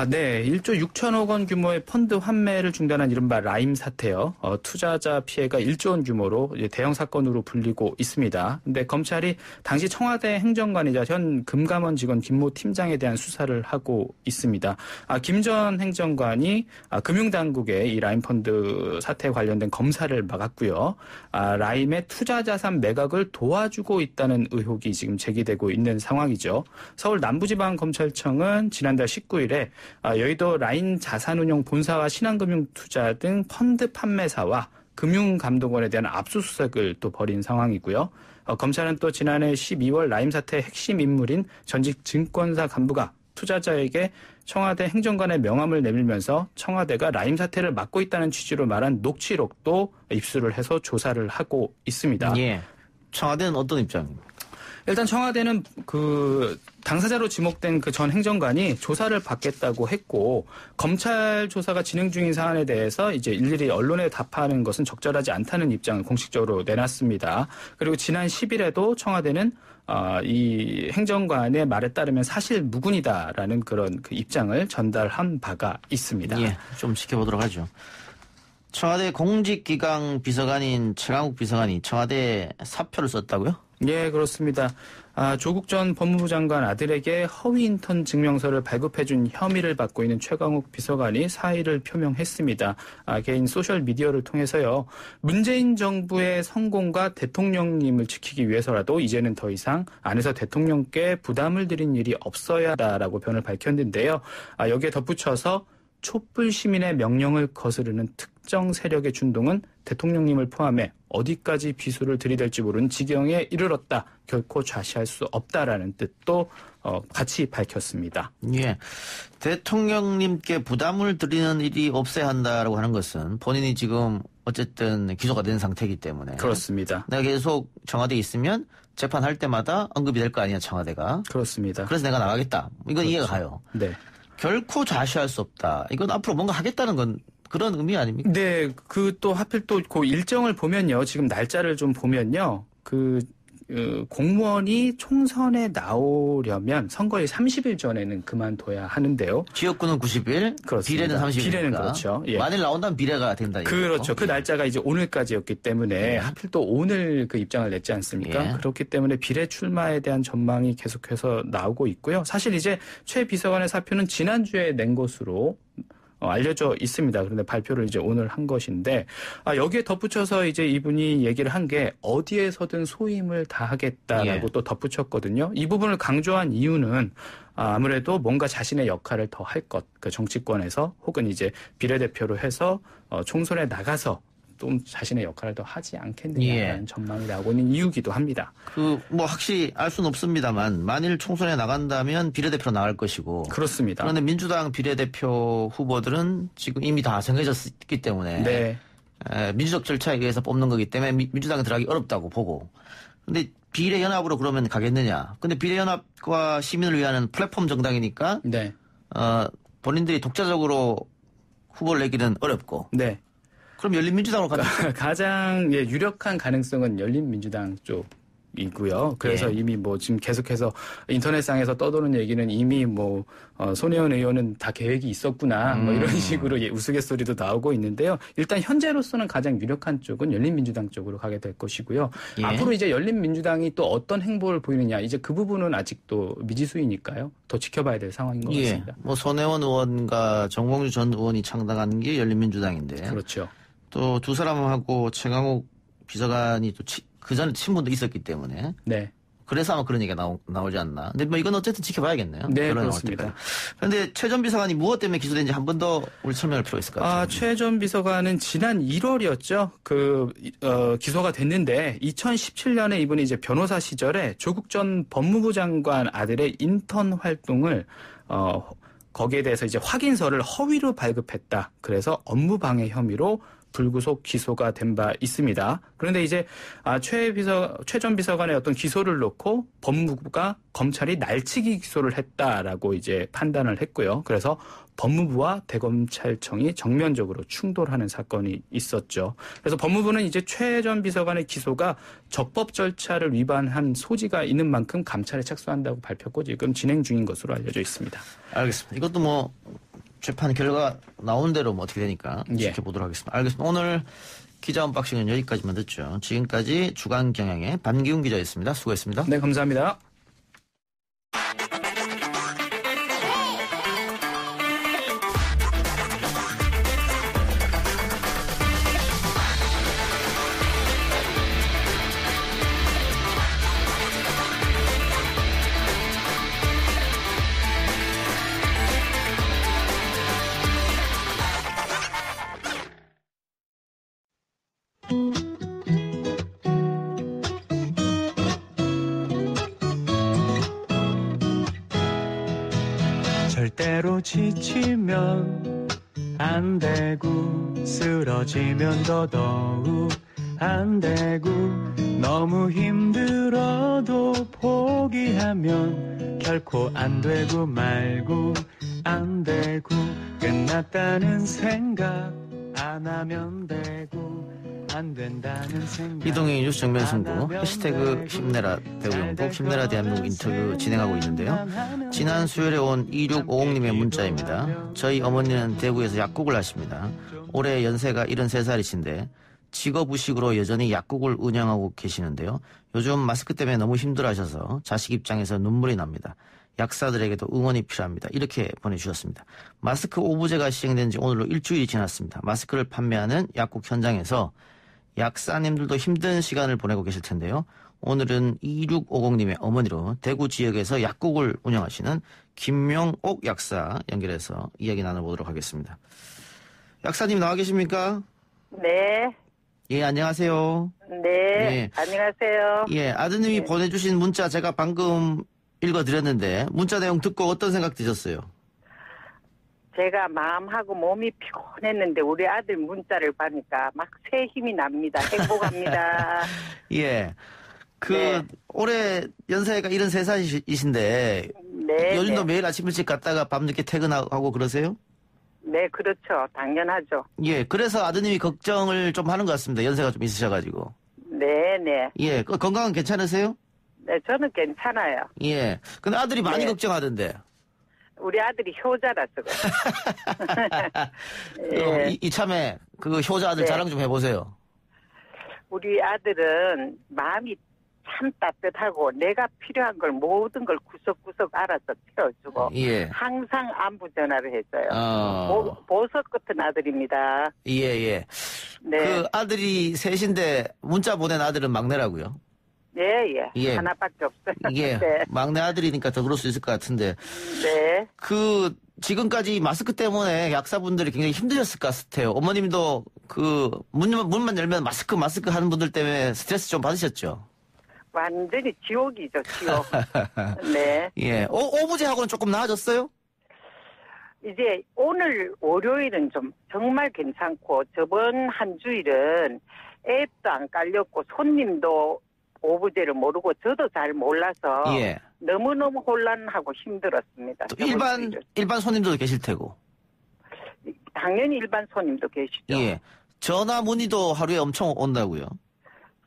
S8: 네. 1조 6천억 원 규모의 펀드 환매를 중단한 이른바 라임 사태요. 투자자 피해가 1조 원 규모로 이제 대형 사건으로 불리고 있습니다. 근데 검찰이 당시 청와대 행정관이자 현 금감원 직원 김모 팀장에 대한 수사를 하고 있습니다. 김 전 행정관이 금융당국의 이 라임 펀드 사태에 관련된 검사를 막았고요. 라임의 투자 자산 매각을 도와주고 있다는 의혹이 지금 제기되고 있는 상황이죠. 서울 남부지방검찰청은 지난달 19일에 여의도 라인 자산운용 본사와 신한금융투자 등 펀드 판매사와 금융감독원에 대한 압수수색을 또 벌인 상황이고요. 검찰은 또 지난해 12월 라임 사태의 핵심 인물인 전직 증권사 간부가 투자자에게 청와대 행정관의 명함을 내밀면서 청와대가 라임 사태를 맡고 있다는 취지로 말한 녹취록도 입수를 해서 조사를 하고 있습니다.
S3: 예. 청와대는 어떤 입장입니까?
S8: 일단 청와대는 그 당사자로 지목된 그 전 행정관이 조사를 받겠다고 했고 검찰 조사가 진행 중인 사안에 대해서 이제 일일이 언론에 답하는 것은 적절하지 않다는 입장을 공식적으로 내놨습니다. 그리고 지난 10일에도 청와대는 이 행정관의 말에 따르면 사실 무근이다라는 그런 그 입장을 전달한 바가 있습니다.
S3: 예, 좀 지켜보도록 하죠. 청와대 공직기강 비서관인 최강욱 비서관이 청와대에 사표를 썼다고요?
S8: 예, 그렇습니다. 조국 전 법무부 장관 아들에게 허위 인턴 증명서를 발급해준 혐의를 받고 있는 최강욱 비서관이 사의를 표명했습니다. 개인 소셜미디어를 통해서요. 문재인 정부의 성공과 대통령님을 지키기 위해서라도 이제는 더 이상 안에서 대통령께 부담을 드린 일이 없어야 한다라고 변을 밝혔는데요. 여기에 덧붙여서 촛불 시민의 명령을 거스르는 특정 세력의 준동은 대통령님을 포함해 어디까지 비수를 들이댈지 모르는 지경에 이르렀다. 결코 좌시할 수 없다라는 뜻도 같이 밝혔습니다.
S3: 예, 대통령님께 부담을 드리는 일이 없어야 한다라고 하는 것은 본인이 지금 어쨌든 기소가 된 상태이기 때문에
S8: 그렇습니다.
S3: 내가 계속 청와대에 있으면 재판할 때마다 언급이 될 거 아니냐 청와대가.
S8: 그렇습니다.
S3: 그래서 내가 나가겠다. 이건
S8: 그렇죠.
S3: 이해가 가요.
S8: 네.
S3: 결코 좌시할 수 없다. 이건 앞으로 뭔가 하겠다는 건 그런 의미 아닙니까?
S8: 네, 그 또 하필 또 그 일정을 보면요. 지금 날짜를 좀 보면요. 그 공무원이 총선에 나오려면 선거일 30일 전에는 그만둬야 하는데요.
S3: 지역구는 90일,
S8: 그렇습니다.
S3: 비례는 30일.
S8: 비례는 그렇죠. 예.
S3: 만일 나온다면 비례가 된다.
S8: 그렇죠. 그 날짜가 이제 오늘까지였기 때문에 하필 또 오늘 그 입장을 냈지 않습니까?
S3: 예.
S8: 그렇기 때문에 비례 출마에 대한 전망이 계속해서 나오고 있고요. 사실 이제 최 비서관의 사표는 지난주에 낸 것으로 알려져 있습니다. 그런데 발표를 이제 오늘 한 것인데, 여기에 덧붙여서 이제 이분이 얘기를 한 게 어디에서든 소임을 다하겠다라고 또 덧붙였거든요. 이 부분을 강조한 이유는 아무래도 뭔가 자신의 역할을 더 할 것, 그 정치권에서 혹은 이제 비례대표로 해서 총선에 나가서 좀 자신의 역할을 더 하지 않겠느냐라는 전망이 나오고 있는 이유기도 합니다.
S3: 확실히 알 수는 없습니다만 만일 총선에 나간다면 비례대표로 나갈 것이고.
S8: 그렇습니다.
S3: 그런데 민주당 비례대표 후보들은 지금 이미 다 정해졌기 때문에
S8: 네.
S3: 민주적 절차에 의해서 뽑는 거기 때문에 민주당에 들어가기 어렵다고 보고. 그런데 비례연합으로 그러면 가겠느냐. 근데 비례연합과 시민을 위한 플랫폼 정당이니까
S8: 네.
S3: 본인들이 독자적으로 후보를 내기는 어렵고.
S8: 네.
S3: 그럼 열린민주당으로 가자.
S8: 가장 유력한 가능성은 열린민주당 쪽이고요. 그래서 이미 지금 계속해서 인터넷상에서 떠도는 얘기는 이미 손혜원 의원은 다 계획이 있었구나 이런 식으로 우스갯소리도 나오고 있는데요. 일단 현재로서는 가장 유력한 쪽은 열린민주당 쪽으로 가게 될 것이고요. 앞으로 이제 열린민주당이 또 어떤 행보를 보이느냐, 이제 그 부분은 아직도 미지수이니까요. 더 지켜봐야 될 상황인 것 같습니다.
S3: 손혜원 의원과 정봉주 전 의원이 창당한 게 열린민주당인데.
S8: 그렇죠.
S3: 또 두 사람하고 최강욱 비서관이 또 그 전에 친분도 있었기 때문에.
S8: 네.
S3: 그래서 아마 그런 얘기가 나오지 않나. 근데 이건 어쨌든 지켜봐야겠네요.
S8: 네, 그렇습니다.
S3: 그런데 최 전 비서관이 무엇 때문에 기소된지 한 번 더 우리 설명할 필요가 있을 것 같아요.
S8: 최 전 비서관은 지난 1월이었죠. 기소가 됐는데 2017년에 이분이 이제 변호사 시절에 조국 전 법무부 장관 아들의 인턴 활동을 거기에 대해서 이제 확인서를 허위로 발급했다. 그래서 업무방해 혐의로 불구속 기소가 된 바 있습니다. 그런데 이제 최 전 비서관의 어떤 기소를 놓고 법무부가 검찰이 날치기 기소를 했다라고 이제 판단을 했고요. 그래서 법무부와 대검찰청이 정면적으로 충돌하는 사건이 있었죠. 그래서 법무부는 이제 최 전 비서관의 기소가 적법 절차를 위반한 소지가 있는 만큼 감찰에 착수한다고 밝혔고 지금 진행 중인 것으로 알려져 있습니다.
S3: 알겠습니다. 이것도 재판 결과 나온 대로 어떻게 되니까 지켜보도록 하겠습니다. 알겠습니다. 오늘 기자 언박싱은 여기까지만 듣죠. 지금까지 주간경향의 반기훈 기자였습니다. 수고했습니다.
S8: 네, 감사합니다.
S9: 절대로 지치면 안 되고 쓰러지면 더더욱 안 되고 너무 힘들어도 포기하면 결코 안 되고 말고 안 되고 끝났다는 생각 안 하면 되고 안 된다는 생각.
S3: 이동희 뉴스 정면 승부 해시태그 힘내라 대구영복 힘내라 대한민국 인터뷰 진행하고 있는데요. 지난 수요일에 온 2650님의 문자입니다. 저희 어머니는 대구에서 약국을 하십니다. 올해 연세가 73살이신데 직업의식으로 여전히 약국을 운영하고 계시는데요. 요즘 마스크 때문에 너무 힘들어하셔서 자식 입장에서 눈물이 납니다. 약사들에게도 응원이 필요합니다. 이렇게 보내주셨습니다. 마스크 오부제가 시행된 지 오늘로 일주일이 지났습니다. 마스크를 판매하는 약국 현장에서 약사님들도 힘든 시간을 보내고 계실 텐데요. 오늘은 2650님의 어머니로 대구 지역에서 약국을 운영하시는 김명옥 약사 연결해서 이야기 나눠보도록 하겠습니다. 약사님 나와 계십니까?
S10: 네.
S3: 예, 안녕하세요.
S10: 네.
S3: 예.
S10: 안녕하세요.
S3: 예, 아드님이 보내주신 문자 제가 방금 읽어드렸는데 문자 내용 듣고 어떤 생각 드셨어요?
S10: 제가 마음하고 몸이 피곤했는데 우리 아들 문자를 보니까 막 새 힘이 납니다. 행복합니다.
S3: 예.
S10: 네.
S3: 올해 연세가 73살이신데
S10: 네.
S3: 요즘도 매일 아침 일찍 갔다가 밤늦게 퇴근하고 그러세요?
S10: 네, 그렇죠. 당연하죠.
S3: 예, 그래서 아드님이 걱정을 좀 하는 것 같습니다. 연세가 좀 있으셔가지고.
S10: 네, 네네.
S3: 예, 건강은 괜찮으세요?
S10: 네, 저는 괜찮아요.
S3: 예. 근데 아들이 많이
S10: 네.
S3: 걱정하던데.
S10: 우리 아들이 효자라서 그래요. 예.
S3: 이참에 그 효자 아들
S10: 네.
S3: 자랑 좀 해보세요.
S10: 우리 아들은 마음이 참 따뜻하고 내가 필요한 걸 모든 걸 구석구석 알아서 채워주고
S3: 예.
S10: 항상 안부 전화를 해줘요. 보석 같은 아들입니다.
S3: 예.
S10: 네.
S3: 그 아들이 셋인데 문자 보낸 아들은 막내라고요?
S10: 예. 하나밖에 없어요.
S3: 예.
S10: 네.
S3: 막내 아들이니까 더 그럴 수 있을 것 같은데.
S10: 네.
S3: 지금까지 마스크 때문에 약사분들이 굉장히 힘드셨을 것 같아요. 어머님도 문만 열면 마스크 하는 분들 때문에 스트레스 좀 받으셨죠?
S10: 완전히 지옥이죠, 지옥. 네.
S3: 예. 오부제하고는 조금 나아졌어요?
S10: 이제 오늘 월요일은 좀 정말 괜찮고 저번 한 주일은 앱도 안 깔렸고 손님도 오부제를 모르고 저도 잘 몰라서
S3: 예.
S10: 너무너무 혼란하고 힘들었습니다.
S3: 일반 손님들도 계실 테고.
S10: 당연히 일반 손님도 계시죠.
S3: 예. 전화 문의도 하루에 엄청 온다고요?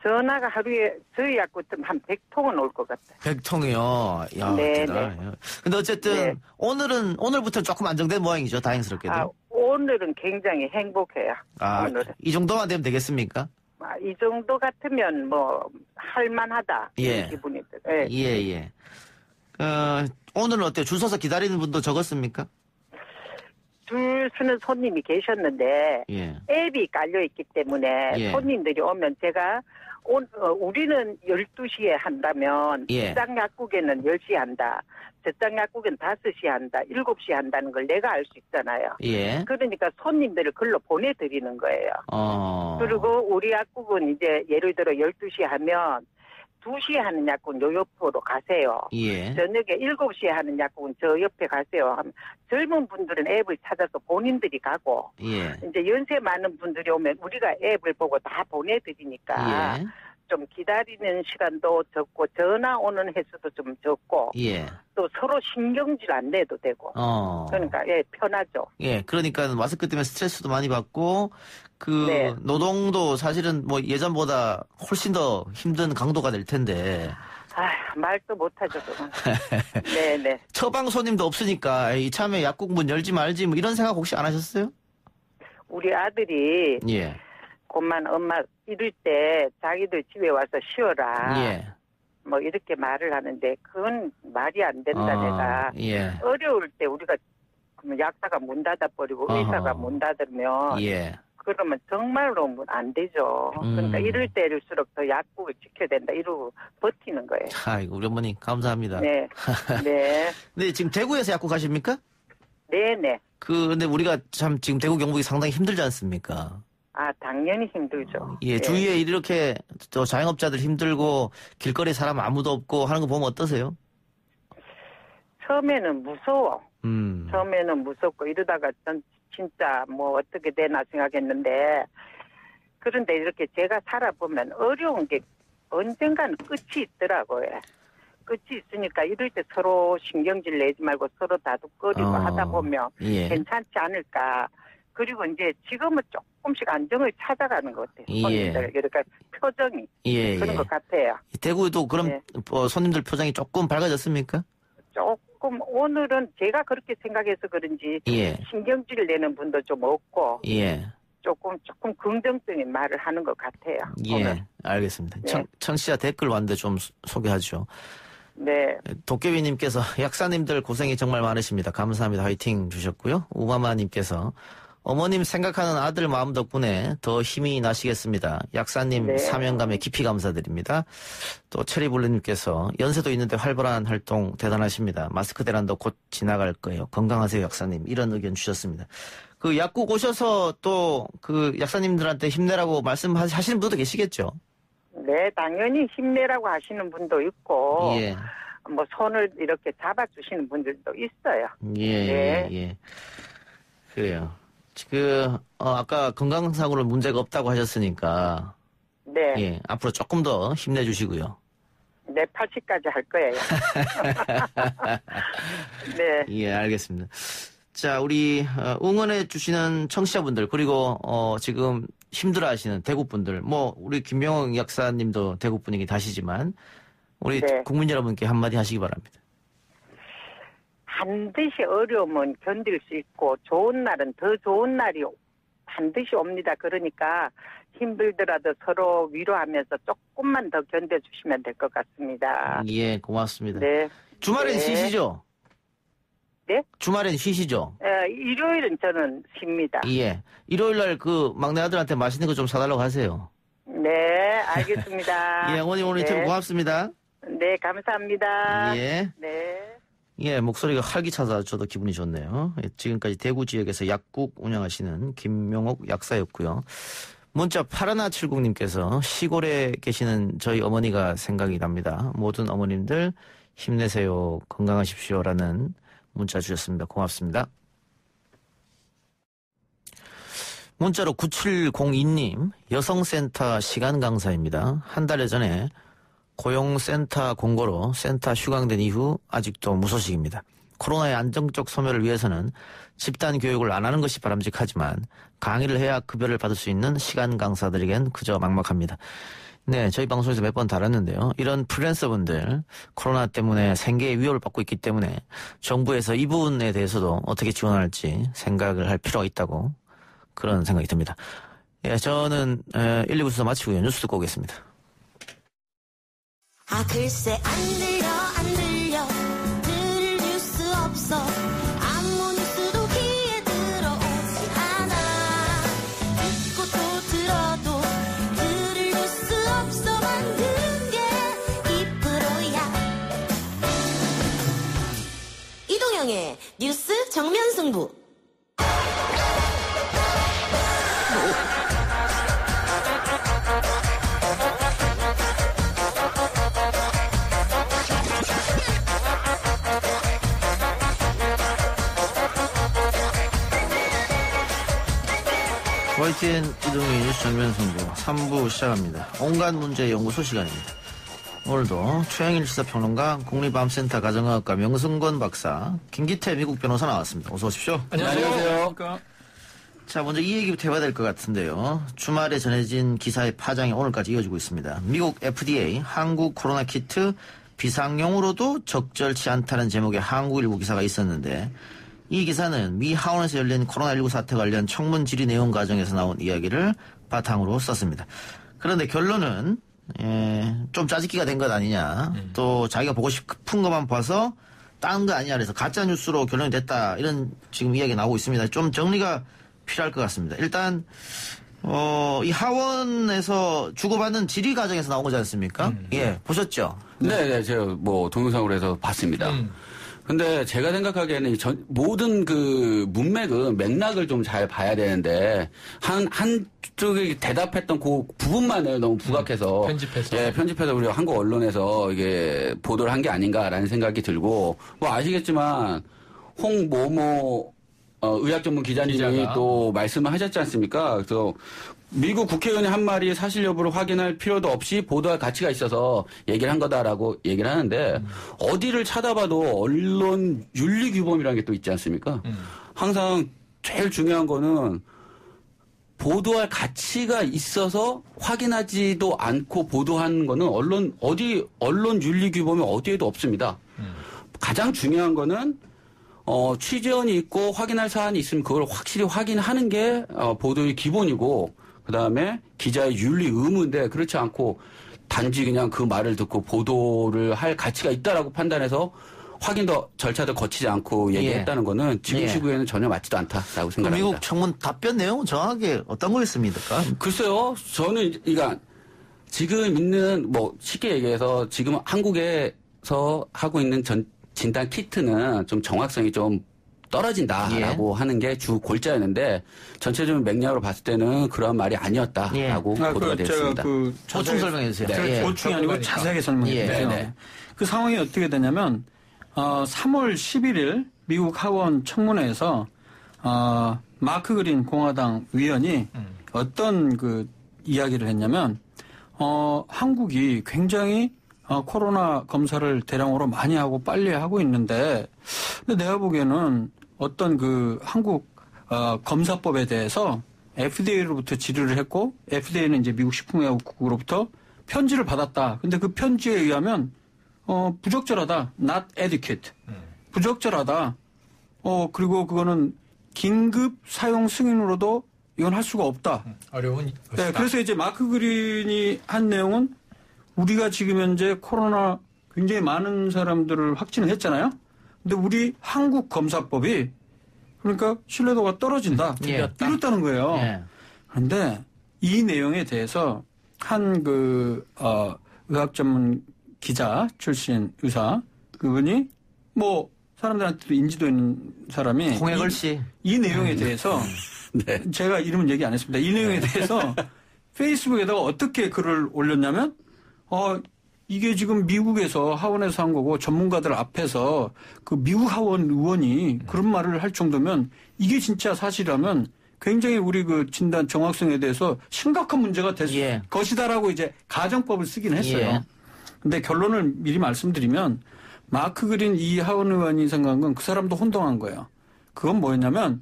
S10: 전화가 하루에 저희 약국은 한 100통은 올 것 같아요.
S3: 100통이요? 야,
S10: 네,
S3: 대단해요. 근데 어쨌든
S10: 네.
S3: 오늘부터 조금 안정된 모양이죠, 다행스럽게도.
S10: 오늘은 굉장히 행복해요. 오늘은.
S3: 이 정도만 되면 되겠습니까?
S10: 이 정도 같으면 할만하다.
S3: 예.
S10: 이런 기분이 들어요.
S3: 예. 오늘은 어때요? 줄 서서 기다리는 분도 적었습니까?
S10: 줄 서는 손님이 계셨는데
S3: 예.
S10: 앱이 깔려있기 때문에
S3: 예.
S10: 손님들이 오면 제가 우리는 12시에 한다면
S3: 예.
S10: 이장 약국에는 10시에 한다. 저장 약국은 5시에 한다. 7시에 한다는 걸 내가 알 수 있잖아요.
S3: 예.
S10: 그러니까 손님들을 글로 보내드리는 거예요. 그리고 우리 약국은 이제 예를 들어 12시에 하면 2시에 하는 약국은 요 옆으로 가세요.
S3: 예.
S10: 저녁에 7시에 하는 약국은 저 옆에 가세요. 젊은 분들은 앱을 찾아서 본인들이 가고
S3: 예.
S10: 이제 연세 많은 분들이 오면 우리가 앱을 보고 다 보내드리니까
S3: 예.
S10: 좀 기다리는 시간도 적고 전화 오는 횟수도 좀 적고
S3: 예.
S10: 또 서로 신경질 안 내도 되고 그러니까 편하죠.
S3: 예, 그러니까 마스크 때문에 스트레스도 많이 받고
S10: 네.
S3: 노동도 사실은 예전보다 훨씬 더 힘든 강도가 될 텐데.
S10: 말도 못하죠, 그건. 네네.
S3: 처방 손님도 없으니까 이참에 약국 문 열지 말지 이런 생각 혹시 안 하셨어요?
S10: 우리 아들이
S3: 예.
S10: 그만 엄마 이럴 때 자기들 집에 와서 쉬어라.
S3: 예.
S10: 이렇게 말을 하는데 그건 말이 안 된다 내가.
S3: 예.
S10: 어려울 때 우리가 약사가 문 닫아버리고 의사가 문 닫으면
S3: 예.
S10: 그러면 정말로 안 되죠. 그러니까 이럴 때일수록 더 약국을 지켜야 된다 이러고 버티는 거예요.
S3: 아이고 우리 어머니 감사합니다.
S10: 네. 네.
S3: 네, 지금 대구에서 약국 하십니까?
S10: 네네.
S3: 근데 우리가 참 지금 대구 경북이 상당히 힘들지 않습니까?
S10: 당연히 힘들죠.
S3: 예,
S10: 네.
S3: 주위에 이렇게 또 자영업자들 힘들고 길거리 사람 아무도 없고 하는 거 보면 어떠세요?
S10: 처음에는 무서워.
S3: 음.
S10: 처음에는 무섭고 이러다가 전 진짜 뭐 어떻게 되나 생각했는데 그런데 이렇게 제가 살아보면 어려운 게 언젠가는 끝이 있더라고요. 끝이 있으니까 이럴 때 서로 신경질 내지 말고 서로 다독거리고 하다 보면
S3: 예.
S10: 괜찮지 않을까. 그리고 이제 지금은 조금씩 안정을 찾아가는 것 같아요. 손님들. 그러니까 표정이 그런 것 같아요.
S3: 대구도 그럼
S10: 네.
S3: 손님들 표정이 조금 밝아졌습니까?
S10: 조금 오늘은 제가 그렇게 생각해서 그런지
S3: 예.
S10: 신경질 내는 분도 좀 없고
S3: 예.
S10: 조금 긍정적인 말을 하는 것 같아요.
S3: 예.
S10: 오늘.
S3: 알겠습니다.
S10: 네.
S3: 청취자 댓글 왔는데 좀 소개하죠.
S10: 네.
S3: 도깨비님께서 약사님들 고생이 정말 많으십니다. 감사합니다. 화이팅 주셨고요. 우마마님께서 어머님 생각하는 아들 마음 덕분에 더 힘이 나시겠습니다. 약사님
S10: 네.
S3: 사명감에 깊이 감사드립니다. 또 체리블루님께서 연세도 있는데 활발한 활동 대단하십니다. 마스크 대란도 곧 지나갈 거예요. 건강하세요 약사님. 이런 의견 주셨습니다. 그 약국 오셔서 또 그 약사님들한테 힘내라고 말씀하시는 분도 계시겠죠?
S10: 네, 당연히 힘내라고 하시는 분도 있고
S3: 예.
S10: 뭐 손을 이렇게 잡아주시는 분들도 있어요.
S3: 예,
S10: 네.
S3: 예. 그래요. 아까 건강상으로 문제가 없다고 하셨으니까.
S10: 네.
S3: 예, 앞으로 조금 더 힘내주시고요.
S10: 네, 80까지 할 거예요. 네.
S3: 예, 알겠습니다. 자, 우리, 응원해주시는 청취자분들, 그리고, 지금 힘들어하시는 대구분들, 뭐 우리 김명옥 약사님도 대구분이긴 하시지만 우리
S10: 네.
S3: 국민 여러분께 한마디 하시기 바랍니다.
S10: 반드시 어려움은 견딜 수 있고 좋은 날은 더 좋은 날이 반드시 옵니다. 그러니까 힘들더라도 서로 위로하면서 조금만 더 견뎌주시면 될 것 같습니다.
S3: 예, 고맙습니다.
S10: 네.
S3: 주말엔
S10: 네.
S3: 쉬시죠?
S10: 네?
S3: 주말엔 쉬시죠?
S10: 일요일은 저는 쉽니다.
S3: 예. 일요일날 그 막내 아들한테 맛있는 거 좀 사달라고 하세요.
S10: 네, 알겠습니다.
S3: 예, 어머니 오늘
S10: 네.
S3: 인터뷰 고맙습니다.
S10: 네, 감사합니다.
S3: 예.
S10: 네.
S3: 예, 목소리가 활기차서 저도 기분이 좋네요. 예, 지금까지 대구 지역에서 약국 운영하시는 김명옥 약사였고요. 문자 8170님께서 시골에 계시는 저희 어머니가 생각이 납니다. 모든 어머님들 힘내세요. 건강하십시오라는 문자 주셨습니다. 고맙습니다. 문자로 9702님, 여성센터 시간 강사입니다. 한 달 전에 고용센터 공고로 센터 휴강된 이후 아직도 무소식입니다. 코로나의 안정적 소멸을 위해서는 집단 교육을 안 하는 것이 바람직하지만 강의를 해야 급여를 받을 수 있는 시간 강사들에겐 그저 막막합니다. 네, 저희 방송에서 몇 번 다뤘는데요. 이런 프리랜서분들 코로나 때문에 생계의 위협을 받고 있기 때문에 정부에서 이 부분에 대해서도 어떻게 지원할지 생각을 할 필요가 있다고 그런 생각이 듭니다. 예, 저는 1, 2부 수사 마치고요. 뉴스 듣고 오겠습니다.
S11: 아 글쎄 안 들려 들을 뉴스 없어 아무 뉴스도 귀에 들어오지 않아 듣고 또 들어도 들을 뉴스 없어 만든 게 2%야 이동영의 뉴스 정면 승부.
S3: YTN 이동희 뉴스 정면 승부 3부 시작합니다. 온갖 문제 연구소 시간입니다. 오늘도 최영일 시사평론가 국립암센터 가정의학과 명승권 박사 김기태 미국 변호사 나왔습니다. 어서 오십시오.
S12: 안녕하세요.
S3: 자, 먼저 이 얘기부터 해봐야 될 것 같은데요. 주말에 전해진 기사의 파장이 오늘까지 이어지고 있습니다. 미국 FDA 한국 코로나 키트 비상용으로도 적절치 않다는 제목의 한국일보 기사가 있었는데 이 기사는 미 하원에서 열린 코로나19 사태 관련 청문 질의 내용 과정에서 나온 이야기를 바탕으로 썼습니다. 그런데 결론은 좀 짜깁기가 된 것 아니냐. 또 자기가 보고 싶은 것만 봐서 딴 거 아니냐 그래서 가짜뉴스로 결론이 됐다. 이런 지금 이야기가 나오고 있습니다. 좀 정리가 필요할 것 같습니다. 일단 이 하원에서 주고받는 질의 과정에서 나온 거지 않습니까? 예, 보셨죠?
S12: 네, 제가 뭐 동영상으로 해서 봤습니다. 근데 제가 생각하기에는 모든 그 문맥은 맥락을 좀 잘 봐야 되는데 한쪽이 대답했던 그 부분만을 너무 부각해서 편집해서 우리 한국 언론에서 이게 보도를 한 게 아닌가라는 생각이 들고 뭐 아시겠지만 홍모모 의학 전문 기자님이 또 말씀을 하셨지 않습니까? 그래서 미국 국회의원이 한 말이 사실 여부를 확인할 필요도 없이 보도할 가치가 있어서 얘기를 한 거다라고 얘기를 하는데 어디를 찾아봐도 언론 윤리규범이라는 게 또 있지 않습니까? 항상 제일 중요한 거는 보도할 가치가 있어서 확인하지도 않고 보도하는 거는 언론 윤리규범이 어디에도 없습니다. 가장 중요한 거는 취재원이 있고 확인할 사안이 있으면 그걸 확실히 확인하는 게 보도의 기본이고 그 다음에 기자의 윤리 의무인데 그렇지 않고 단지 그냥 그 말을 듣고 보도를 할 가치가 있다라고 판단해서 확인도 절차도 거치지 않고 얘기했다는 거는 지금 시국에는 전혀 맞지도 않다라고 생각합니다.
S3: 미국 청문 답변 내용은 정확하게 어떤 거였습니까?
S12: 글쎄요. 저는 그러니까 지금 있는 뭐 쉽게 얘기해서 지금 한국에서 하고 있는 진단 키트는 좀 정확성이 좀 떨어진다라고 하는 게 주 골자였는데 전체적인 맥락으로 봤을 때는 그런 말이 아니었다라고 보도가 되었습니다.
S3: 보충 설명해 주세요.
S13: 네. 보충이 아니고 자세하게 설명해 주세요. 그 상황이 어떻게 되냐면 3월 11일 미국 하원 청문회에서 마크 그린 공화당 위원이 어떤 그 이야기를 했냐면 한국이 굉장히 코로나 검사를 대량으로 많이 하고 빨리 하고 있는데 근데 내가 보기에는 어떤 그 한국 검사법에 대해서 FDA로부터 질의를 했고 FDA는 이제 미국 식품의약국으로부터 편지를 받았다. 근데 그 편지에 의하면 부적절하다. Not adequate. 부적절하다. 그리고 그거는 긴급 사용 승인으로도 이건 할 수가 없다.
S14: 어려운 것이다.
S13: 네, 그래서 이제 마크 그린이 한 내용은 우리가 지금 현재 코로나 굉장히 많은 사람들을 확진을 했잖아요. 근데 우리 한국 검사법이 그러니까 신뢰도가 떨어진다. 이렇다는 거예요.
S3: 예.
S13: 그런데 이 내용에 대해서 한 의학 전문 기자 출신 의사 그분이 뭐 사람들한테도 인지도 있는 사람이
S3: 홍해걸 씨.
S13: 이 내용에 대해서
S12: 네.
S13: 제가 이름은 얘기 안 했습니다. 이 내용에 대해서 페이스북에다가 어떻게 글을 올렸냐면 이게 지금 미국에서 하원에서 한 거고 전문가들 앞에서 그 미국 하원 의원이 그런 말을 할 정도면 이게 진짜 사실이라면 굉장히 우리 그 진단 정확성에 대해서 심각한 문제가 될 것이다라고 이제 가정법을 쓰긴 했어요. 근데 결론을 미리 말씀드리면 마크 그린 이 하원 의원이 생각한 건 그 사람도 혼동한 거예요. 그건 뭐였냐면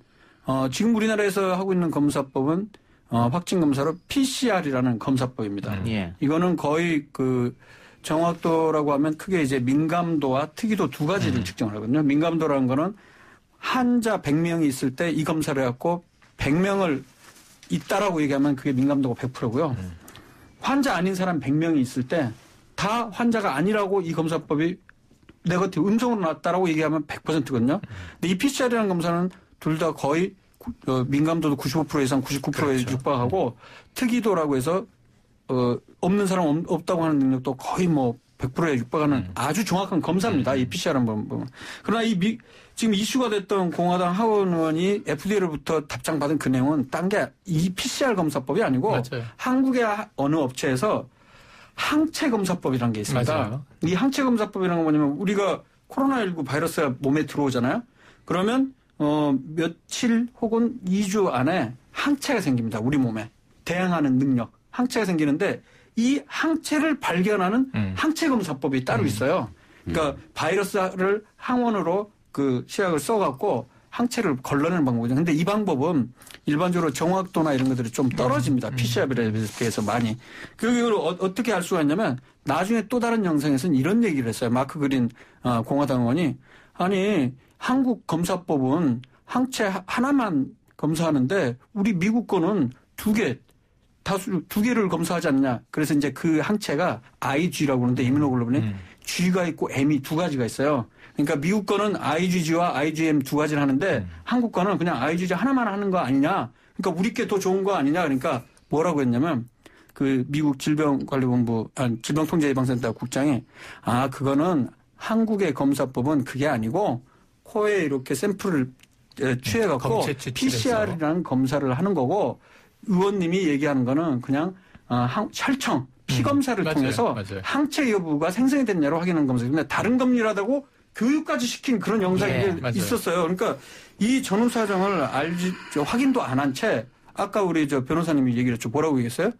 S13: 지금 우리나라에서 하고 있는 검사법은 확진 검사로 PCR이라는 검사법입니다. 이거는 거의 그 정확도라고 하면 크게 이제 민감도와 특이도 두 가지를 측정을 하거든요. 민감도라는 거는 환자 100명이 있을 때 이 검사를 해갖고 100명을 있다라고 얘기하면 그게 민감도가 100%고요. 환자 아닌 사람 100명이 있을 때 다 환자가 아니라고 이 검사법이 네거티브 음성으로 나왔다라고 얘기하면 100%거든요. 근데 이 PCR이라는 검사는 둘 다 거의 민감도도 95% 이상 99%에 육박하고 특이도라고 해서 없는 사람 없다고 하는 능력도 거의 뭐 100%에 육박하는 아주 정확한 검사입니다. 이 PCR은 보면. 그러나 지금 이슈가 됐던 공화당 하원 의원이 FDA로부터 답장 받은 그 내용은 딴 게 이 PCR 검사법이 아니고
S14: 맞아요.
S13: 한국의 어느 업체에서 항체 검사법이라는 게 있습니다.
S14: 맞아요.
S13: 이 항체 검사법이라는 건 뭐냐면 우리가 코로나19 바이러스가 몸에 들어오잖아요. 그러면 며칠 혹은 2주 안에 항체가 생깁니다. 우리 몸에. 대항하는 능력. 항체가 생기는데 이 항체를 발견하는 항체 검사법이 따로 있어요. 그러니까 바이러스를 항원으로 그 시약을 써갖고 항체를 걸러내는 방법이죠. 근데 이 방법은 일반적으로 정확도나 이런 것들이 좀 떨어집니다. PCR에 비해서 많이. 그걸 어떻게 알 수가 있냐면 나중에 또 다른 영상에서는 이런 얘기를 했어요. 마크 그린 공화당 의원이 아니 한국 검사법은 항체 하나만 검사하는데 우리 미국 거는 두 개를 검사하지 않냐. 그래서 이제 그 항체가 Ig라고 그러는데 이뮤노글로빈이 G가 있고 M이 두 가지가 있어요. 그러니까 미국 거는 IgG와 IgM 두 가지를 하는데 한국 거는 그냥 IgG 하나만 하는 거 아니냐. 그러니까 우리 게 더 좋은 거 아니냐. 그러니까 뭐라고 했냐면 그 미국 질병통제예방센터 국장이 그거는 한국의 검사법은 그게 아니고 코에 이렇게 샘플을 취해갖고 PCR이라는 검사를 하는 거고 의원님이 얘기하는 거는 그냥 혈청, 피검사를 통해서 항체 여부가 생성이 됐냐로 확인하는 검사인데 다른 검리라다고 교육까지 시킨 그런 영상이 있었어요. 그러니까 이 전후 사정을 확인도 안 한 채 아까 우리 변호사님이 얘기를 했죠. 뭐라고 얘기했어요?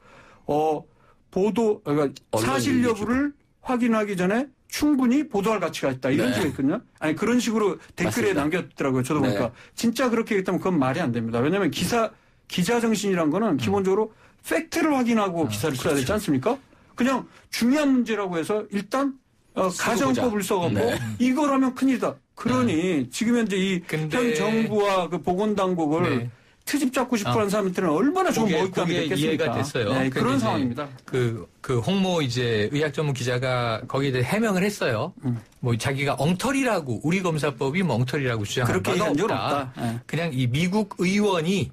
S13: 그러니까 사실 여부를 확인하기 전에 충분히 보도할 가치가 있다. 이런 식으로 했거든요. 아니, 그런 식으로 댓글에 남겼더라고요. 저도 보니까. 진짜 그렇게 했다면 그건 말이 안 됩니다. 왜냐하면 기자 정신이란 거는 기본적으로 팩트를 확인하고 기사를 써야 되지 않습니까? 그냥 중요한 문제라고 해서 일단 가정법을 써갖고 이거라면 큰일이다. 그러니 지금 현재 현 정부와 그 보건당국을 트집 잡고 싶어하는 사람들은 얼마나 좋은 먹잇감이 됐겠습니까?
S14: 이해가 됐어요.
S13: 네, 그런 상황입니다.
S14: 그 홍모 의학 전문 기자가 거기에 대해 해명을 했어요. 뭐 자기가 엉터리라고 우리 검사법이 뭐 엉터리라고 주장하는 바가 없다. 그냥 이 미국 의원이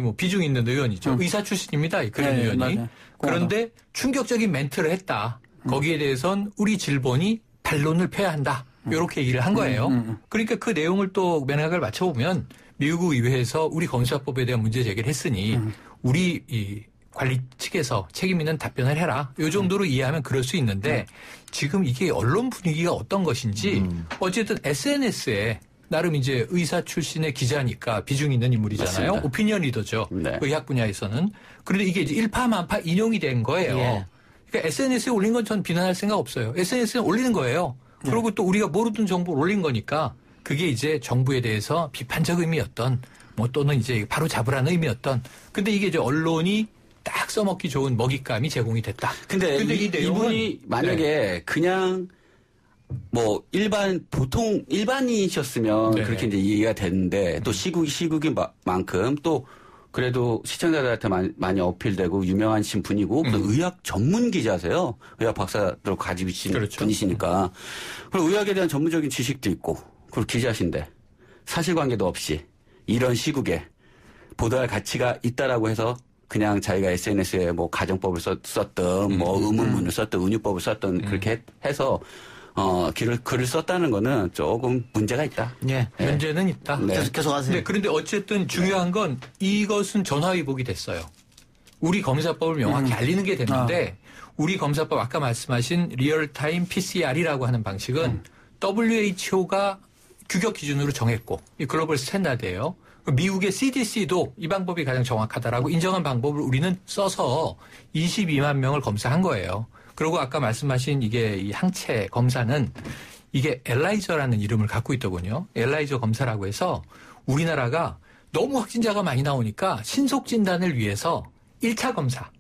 S14: 뭐 비중 있는 의원이죠. 의사 출신입니다. 그런 의원이. 맞아요. 그런데 충격적인 멘트를 했다. 거기에 대해선 우리 질본이 반론을 펴야 한다. 이렇게 얘기를 한 거예요. 그러니까 그 내용을 또 맥락을 맞춰보면 미국 의회에서 우리 검사법에 대한 문제 제기를 했으니 우리 이 관리 측에서 책임 있는 답변을 해라. 이 정도로 이해하면 그럴 수 있는데 지금 이게 언론 분위기가 어떤 것인지 어쨌든 SNS에 나름 이제 의사 출신의 기자니까 비중 있는 인물이잖아요. 맞습니다. 오피니언 리더죠. 의학 분야에서는. 그런데 이게 이제 일파만파 인용이 된 거예요. 그러니까 SNS에 올린 건 전 비난할 생각 없어요. SNS에 올리는 거예요. 그리고 또 우리가 모르던 정보를 올린 거니까 그게 이제 정부에 대해서 비판적 의미였던 뭐 또는 이제 바로 잡으라는 의미였던. 근데 이게 이제 언론이 딱 써먹기 좋은 먹잇감이 제공이 됐다.
S12: 근데
S14: 이 내용은
S12: 이분이 만약에 그냥 뭐 보통 일반인이셨으면 그렇게 이제 이해가 되는데 또 시국인 만큼 또 그래도 시청자들한테 많이 어필되고 유명하신 분이고 또 의학 전문 기자세요. 의학 박사를 가지고 계신 분이시니까. 그리고 의학에 대한 전문적인 지식도 있고 그리고 기자신데 사실관계도 없이 이런 시국에 보도할 가치가 있다라고 해서 그냥 자기가 SNS에 뭐 가정법을 썼든 뭐 의문문을 썼든 은유법을 썼든 그렇게 해서 글을 썼다는 거는 조금 문제가 있다.
S14: 예. 문제는 있다.
S12: 네.
S3: 계속 하세요.
S14: 네, 그런데 어쨌든 중요한 건 이것은 전화위복이 됐어요. 우리 검사법을 명확히 알리는 게 됐는데 우리 검사법 아까 말씀하신 리얼타임 PCR이라고 하는 방식은 WHO가 규격 기준으로 정했고 이 글로벌 스탠다드예요. 미국의 CDC도 이 방법이 가장 정확하다라고 인정한 방법을 우리는 써서 22만 명을 검사한 거예요. 그리고 아까 말씀하신 이게 이 항체 검사는 이게 엘라이저라는 이름을 갖고 있더군요. 엘라이저 검사라고 해서 우리나라가 너무 확진자가 많이 나오니까 신속 진단을 위해서 1차 검사,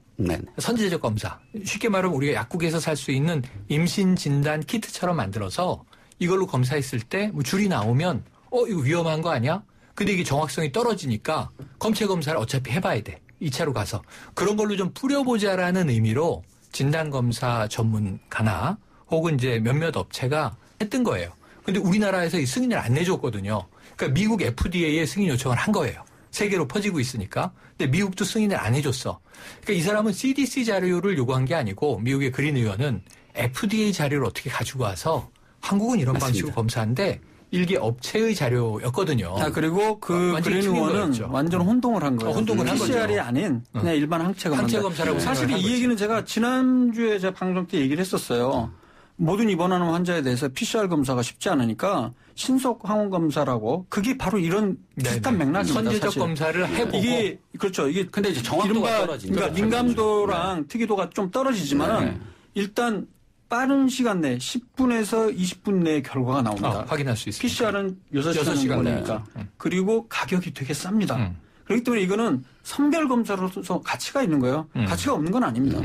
S14: 선제적 검사, 쉽게 말하면 우리가 약국에서 살 수 있는 임신 진단 키트처럼 만들어서 이걸로 검사했을 때 뭐 줄이 나오면 이거 위험한 거 아니야? 근데 이게 정확성이 떨어지니까 검체 검사를 어차피 해봐야 돼. 2차로 가서. 그런 걸로 좀 뿌려보자라는 의미로 진단검사 전문가나 혹은 이제 몇몇 업체가 했던 거예요. 근데 우리나라에서 이 승인을 안 내줬거든요. 그러니까 미국 FDA에 승인 요청을 한 거예요. 세계로 퍼지고 있으니까. 근데 미국도 승인을 안 해줬어. 그러니까 이 사람은 CDC 자료를 요구한 게 아니고 미국의 그린 의원은 FDA 자료를 어떻게 가지고 와서 한국은 이런 방식으로 검사하는데 일개 업체의 자료였거든요.
S13: 그리고 그 그린 의원은 완전 혼동을 한 거예요.
S14: 혼동을 한 거죠.
S13: PCR이 아닌 그냥 일반 항체 검사.
S14: 항체 검사라고
S13: 사실 이 얘기는 제가 지난주에 제가 방송 때 얘기를 했었어요. 모든 입원하는 환자에 대해서 PCR 검사가 쉽지 않으니까 신속 항원 검사라고 그게 바로 이런 비슷한 맥락입니다.
S14: 선제적
S13: 사실.
S14: 검사를 해보고
S13: 이게 그렇죠. 이게
S12: 근데 이제 정확도가 떨어지죠.
S13: 그러니까 민감도랑 특이도가 좀 떨어지지만 일단 빠른 시간 내에 10분에서 20분 내에 결과가 나옵니다.
S14: 확인할 수 있습니다.
S13: PCR은 6시간 걸리니까. 그리고 가격이 되게 쌉니다. 그렇기 때문에 이거는 선별 검사로서 가치가 있는 거예요. 가치가 없는 건 아닙니다.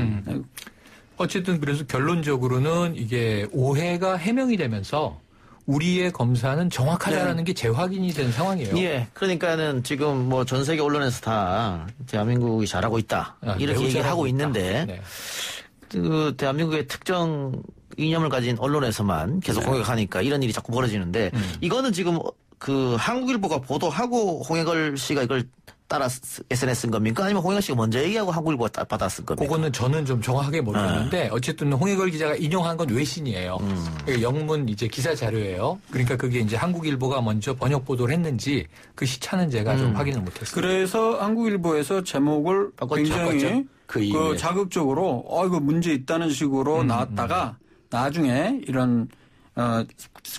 S14: 어쨌든 그래서 결론적으로는 이게 오해가 해명이 되면서 우리의 검사는 정확하다라는 게 재확인이 된 상황이에요.
S3: 예. 그러니까는 지금 뭐 전 세계 언론에서 다 대한민국이 잘하고 있다. 이렇게 얘기를 하고 있는데 그 대한민국의 특정 이념을 가진 언론에서만 계속 공격하니까 이런 일이 자꾸 벌어지는데 이거는 지금 그 한국일보가 보도하고 홍해걸 씨가 이걸 따라 SNS 쓴 겁니까? 아니면 홍해걸 씨가 먼저 얘기하고 한국일보가 받았을 겁니까?
S14: 그거는 저는 좀 정확하게 모르겠는데 어쨌든 홍해걸 기자가 인용한 건 외신이에요. 영문 이제 기사 자료예요. 그러니까 그게 이제 한국일보가 먼저 번역 보도를 했는지 그 시차는 제가 좀 확인을 못했어요.
S13: 그래서 한국일보에서 제목을 굉장히 그 자극적으로 이거 문제 있다는 식으로 나왔다가 나중에 이런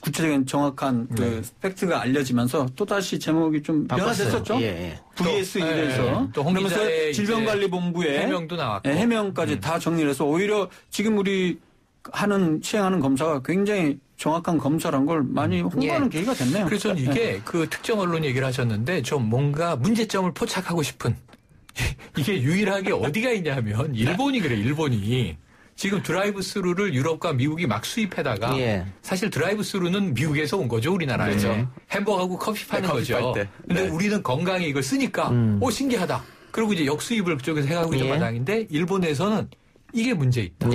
S13: 구체적인 정확한 그 팩트가 알려지면서 또 다시 제목이 좀 변화됐었죠. VS 이래서
S14: 또 홍 기자의
S13: 질병관리본부의
S14: 해명도 나왔고
S13: 해명까지 다 정리를 해서 오히려 지금 우리 시행하는 검사가 굉장히 정확한 검사란 걸 많이 홍보하는 계기가 됐네요.
S14: 그래서 이게 그 특정 언론 얘기를 하셨는데 좀 뭔가 문제점을 포착하고 싶은 이게 유일하게 어디가 있냐면 일본이 그래. 일본이 지금 드라이브 스루를 유럽과 미국이 막 수입해다가 사실 드라이브 스루는 미국에서 온 거죠. 우리나라에서. 햄버거하고 커피 파는 거죠. 근데 우리는 건강에 이걸 쓰니까 신기하다. 그리고 이제 역수입을 그쪽에서 해가고 있는 마당인데 일본에서는 이게 문제 있다.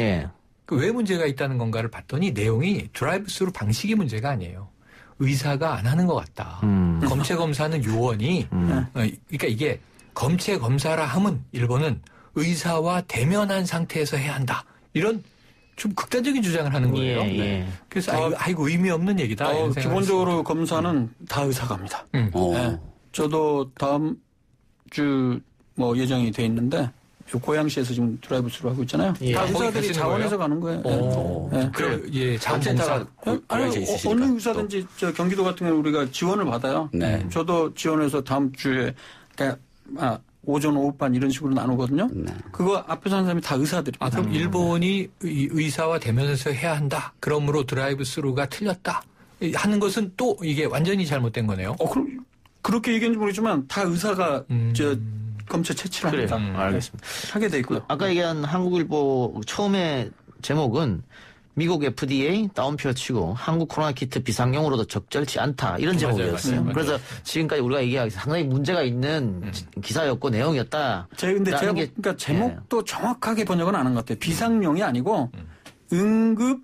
S14: 그 왜 문제가 있다는 건가를 봤더니 내용이 드라이브 스루 방식이 문제가 아니에요. 의사가 안 하는 것 같다. 검체 검사는 요원이 그러니까 이게 검체 검사라 함은 일본은 의사와 대면한 상태에서 해야 한다. 이런 좀 극단적인 주장을 하는 거예요. 그래서 아이고 의미 없는 얘기다.
S13: 기본적으로 검사는 다 의사가 합니다. 저도 다음 주 뭐 예정이 돼 있는데 고양시에서 지금 드라이브 스루 하고 있잖아요. 다 의사들이 자원해서 가는 거예요.
S14: 그럼 자원봉사
S13: 어느 의사든지 저 경기도 같은 경우 우리가 지원을 받아요. 저도 지원해서 다음 주에 그러니까 오전 오후반 이런 식으로 나누거든요. 그거 앞에서 하는 사람이 다 의사들입니다.
S14: 그럼 일본이 의사와 대면에서 해야 한다. 그러므로 드라이브 스루가 틀렸다. 하는 것은 또 이게 완전히 잘못된 거네요.
S13: 그럼 그렇게 얘기했는지 모르지만 다 의사가 검체 채취를 합니다.
S3: 알겠습니다.
S13: 하게 돼 있고요.
S3: 아까 얘기한 한국일보 처음에 제목은 미국 FDA 다운표 치고 한국 코로나 키트 비상용으로도 적절치 않다 이런 제목이었어요. 맞아요. 그래서 지금까지 우리가 얘기하기 상당히 문제가 있는 기사였고 내용이었다.
S13: 근데 제가 그러니까 제목도 정확하게 번역은 안 한 것 같아요. 비상용이 아니고 응급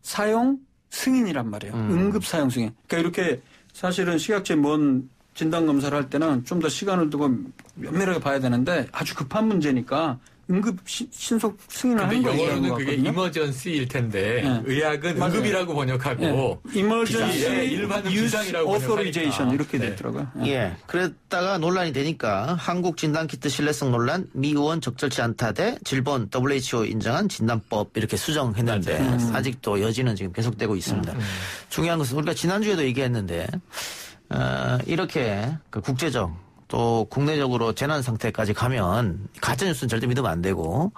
S13: 사용 승인이란 말이에요. 응급 사용 승인. 그러니까 이렇게 사실은 시각제 뭔 진단 검사를 할 때는 좀 더 시간을 두고 면밀하게 봐야 되는데 아주 급한 문제니까 응급 신속 승인을 하는 거예요.
S14: 영어로는 그게 이머전시일 텐데 의학은 맞아요. 응급이라고 번역하고
S13: 이머전시
S14: 일반 비상이라고
S13: 오토리제이션 이렇게 됐더라고요.
S3: 예. 그랬다가 논란이 되니까 한국 진단키트 신뢰성 논란 미 의원 적절치 않다 대 질본 WHO 인정한 진단법 이렇게 수정했는데 아직도 여지는 지금 계속되고 있습니다. 중요한 것은 우리가 지난주에도 얘기했는데 이렇게 그 국제적 또 국내적으로 재난 상태까지 가면 가짜뉴스는 절대 믿으면 안 되고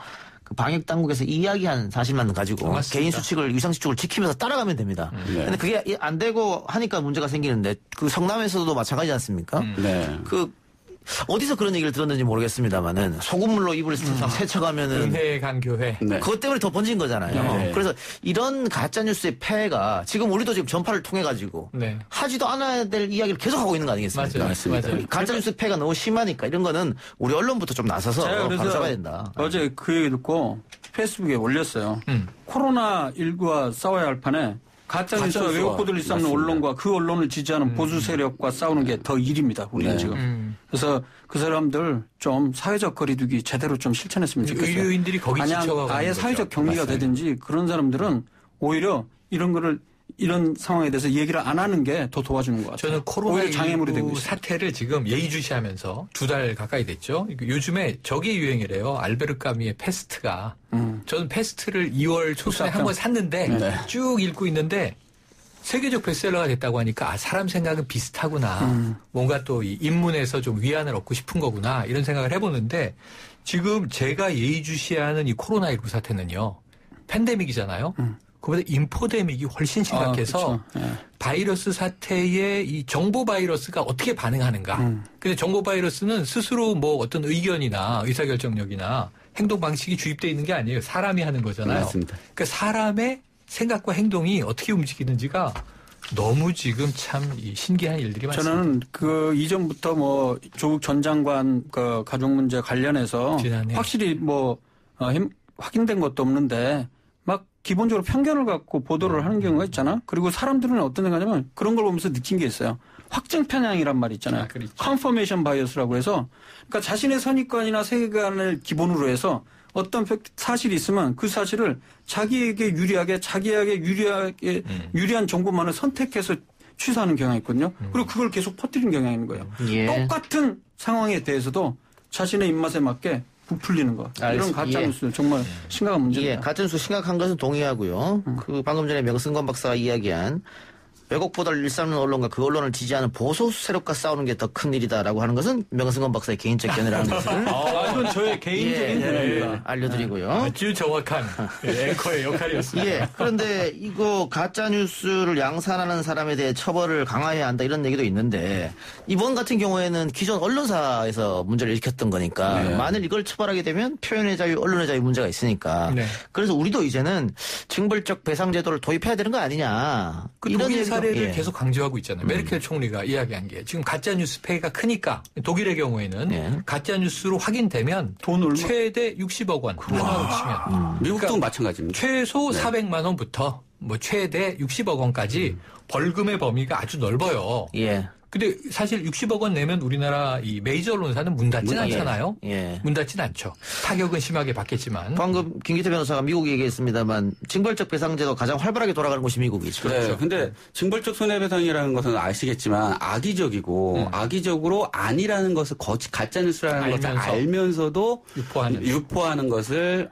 S3: 그 방역 당국에서 이야기한 사실만 가지고 맞습니다. 개인 수칙을 위상수칙을 지키면서 따라가면 됩니다. 근데 그게 안 되고 하니까 문제가 생기는데 그 성남에서도 마찬가지지 않습니까? 그 어디서 그런 얘기를 들었는지 모르겠습니다만은 소금물로 입을 세척하면은
S14: 은혜강 교회
S3: 그것 때문에 더 번진 거잖아요. 그래서 이런 가짜 뉴스의 폐해가 지금 우리도 지금 전파를 통해 가지고 하지도 않아야 될 이야기를 계속 하고 있는 거 아니겠습니까?
S14: 맞습니다.
S3: 가짜 뉴스 폐해가 너무 심하니까 이런 거는 우리 언론부터 좀 나서서 바로잡아야 된다.
S13: 어제 그 얘기 듣고 페이스북에 올렸어요. 코로나19와 싸워야 할 판에 가짜뉴스와 왜곡보도를 쌓는 언론과 그 언론을 지지하는 보수 세력과 싸우는 게 더 일입니다. 우리는 지금. 그래서 그 사람들 좀 사회적 거리두기 제대로 좀 실천했으면 좋겠어요.
S14: 의료인들이 거기 지쳐가고
S13: 아예 사회적 격리가 되든지 그런 사람들은 오히려 이런 상황에 대해서 얘기를 안 하는 게 더 도와주는 것 같아요.
S14: 저는 코로나19 사태를 지금 예의주시하면서 2달 가까이 됐죠. 요즘에 저게 유행이래요. 알베르 까미의 패스트가. 저는 패스트를 2월 초순에 한번 샀는데 쭉 읽고 있는데 세계적 베스트셀러가 됐다고 하니까 사람 생각은 비슷하구나. 뭔가 또 이 인문에서 좀 위안을 얻고 싶은 거구나. 이런 생각을 해보는데 지금 제가 예의주시하는 이 코로나19 사태는요. 팬데믹이잖아요. 그보다 인포데믹이 훨씬 심각해서 바이러스 사태에 이 정보 바이러스가 어떻게 반응하는가. 근데 정보 바이러스는 스스로 뭐 어떤 의견이나 의사결정력이나 행동 방식이 주입되어 있는 게 아니에요. 사람이 하는 거잖아요.
S12: 맞습니다.
S14: 그러니까 사람의 생각과 행동이 어떻게 움직이는지가 너무 지금 참 신기한 일들이 많습니다.
S13: 저는 그 이전부터 뭐 조국 전 장관 그 가족 문제 관련해서 지난해. 확실히 뭐 확인된 것도 없는데 막 기본적으로 편견을 갖고 보도를 하는 경우가 있잖아. 그리고 사람들은 어떤 생각하냐면 그런 걸 보면서 느낀 게 있어요. 확증 편향이란 말이 있잖아요.
S14: 그렇죠.
S13: 컨퍼메이션 바이어스라고 해서 그러니까 자신의 선입관이나 세계관을 기본으로 해서 어떤 사실이 있으면 그 사실을 자기에게 유리하게 유리한 정보만을 선택해서 취사하는 경향이 있거든요. 그리고 그걸 계속 퍼뜨리는 경향이 있는 거예요. 똑같은 상황에 대해서도 자신의 입맛에 맞게 부풀리는 거. 이런 가짜뉴스 정말 심각한 문제입니다.
S3: 가짜뉴스 심각한 것은 동의하고요. 그 방금 전에 명승건 박사가 이야기한 왜곡보도를 일삼는 언론과 그 언론을 지지하는 보수 세력과 싸우는 게 더 큰 일이다라고 하는 것은 명승건 박사의 개인적 견해라는 것을
S13: 이건 저의 개인적인 견해입니다.
S3: 알려드리고요.
S14: 아주 정확한 앵커의 역할이었습니다.
S3: 그런데 이거 가짜 뉴스를 양산하는 사람에 대해 처벌을 강화해야 한다 이런 얘기도 있는데 이번 같은 경우에는 기존 언론사에서 문제를 일으켰던 거니까 만일 이걸 처벌하게 되면 표현의 자유, 언론의 자유 문제가 있으니까 그래서 우리도 이제는 징벌적 배상 제도를 도입해야 되는 거 아니냐.
S14: 이런 사례를 계속 강조하고 있잖아요. 메르켈 총리가 이야기한 게 지금 가짜뉴스 폐해가 크니까 독일의 경우에는 가짜뉴스로 확인되면 최대 60억 원 하나로 치면
S12: 미국도 마찬가지입니다.
S14: 최소 400만 원부터 뭐 최대 60억 원까지 벌금의 범위가 아주 넓어요. 근데 사실 60억 원 내면 우리나라 이 메이저 언론사는 문 닫진 않잖아요. 문 닫진 않죠. 타격은 심하게 받겠지만.
S3: 방금 김기태 변호사가 미국 얘기했습니다만 징벌적 배상제도 가장 활발하게 돌아가는 곳이 미국이죠.
S12: 그렇죠. 근데 징벌적 손해배상이라는 것은 아시겠지만 악의적이고 악의적으로 아니라는 것을 가짜뉴스라는 것을 알면서도 유포하는 것을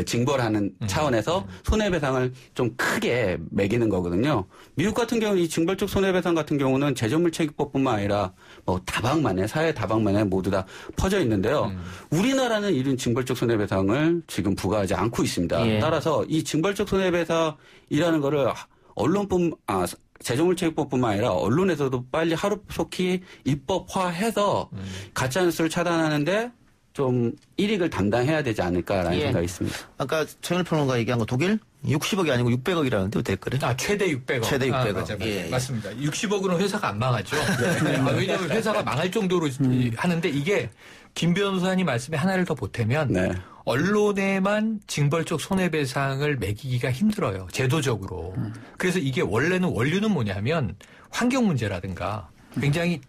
S12: 징벌하는 차원에서 손해배상을 좀 크게 매기는 거거든요. 미국 같은 경우는 이 징벌적 손해배상 같은 경우는 재정물체계법뿐만 아니라 뭐 다방면에 사회 다방면에 모두 다 퍼져 있는데요. 우리나라는 이런 징벌적 손해배상을 지금 부과하지 않고 있습니다. 따라서 이 징벌적 손해배상이라는 거를 재정물체육법뿐만 아니라 언론에서도 빨리 하루속히 입법화해서 가짜뉴스를 차단하는데 좀 일익을 담당해야 되지 않을까라는 생각이 있습니다.
S3: 아까 최영일 평론가 얘기한 거 독일 60억이 아니고 600억이라는데 댓글에?
S14: 최대 600억.
S3: 최대 600억.
S14: 맞아요.
S3: 예.
S14: 맞습니다. 60억으로는 회사가 안 망하죠. 왜냐하면 회사가 망할 정도로 하는데 이게 김 변호사님 말씀에 하나를 더 보태면 언론에만 징벌적 손해배상을 매기기가 힘들어요. 제도적으로. 그래서 이게 원류는 뭐냐면 환경 문제라든가 굉장히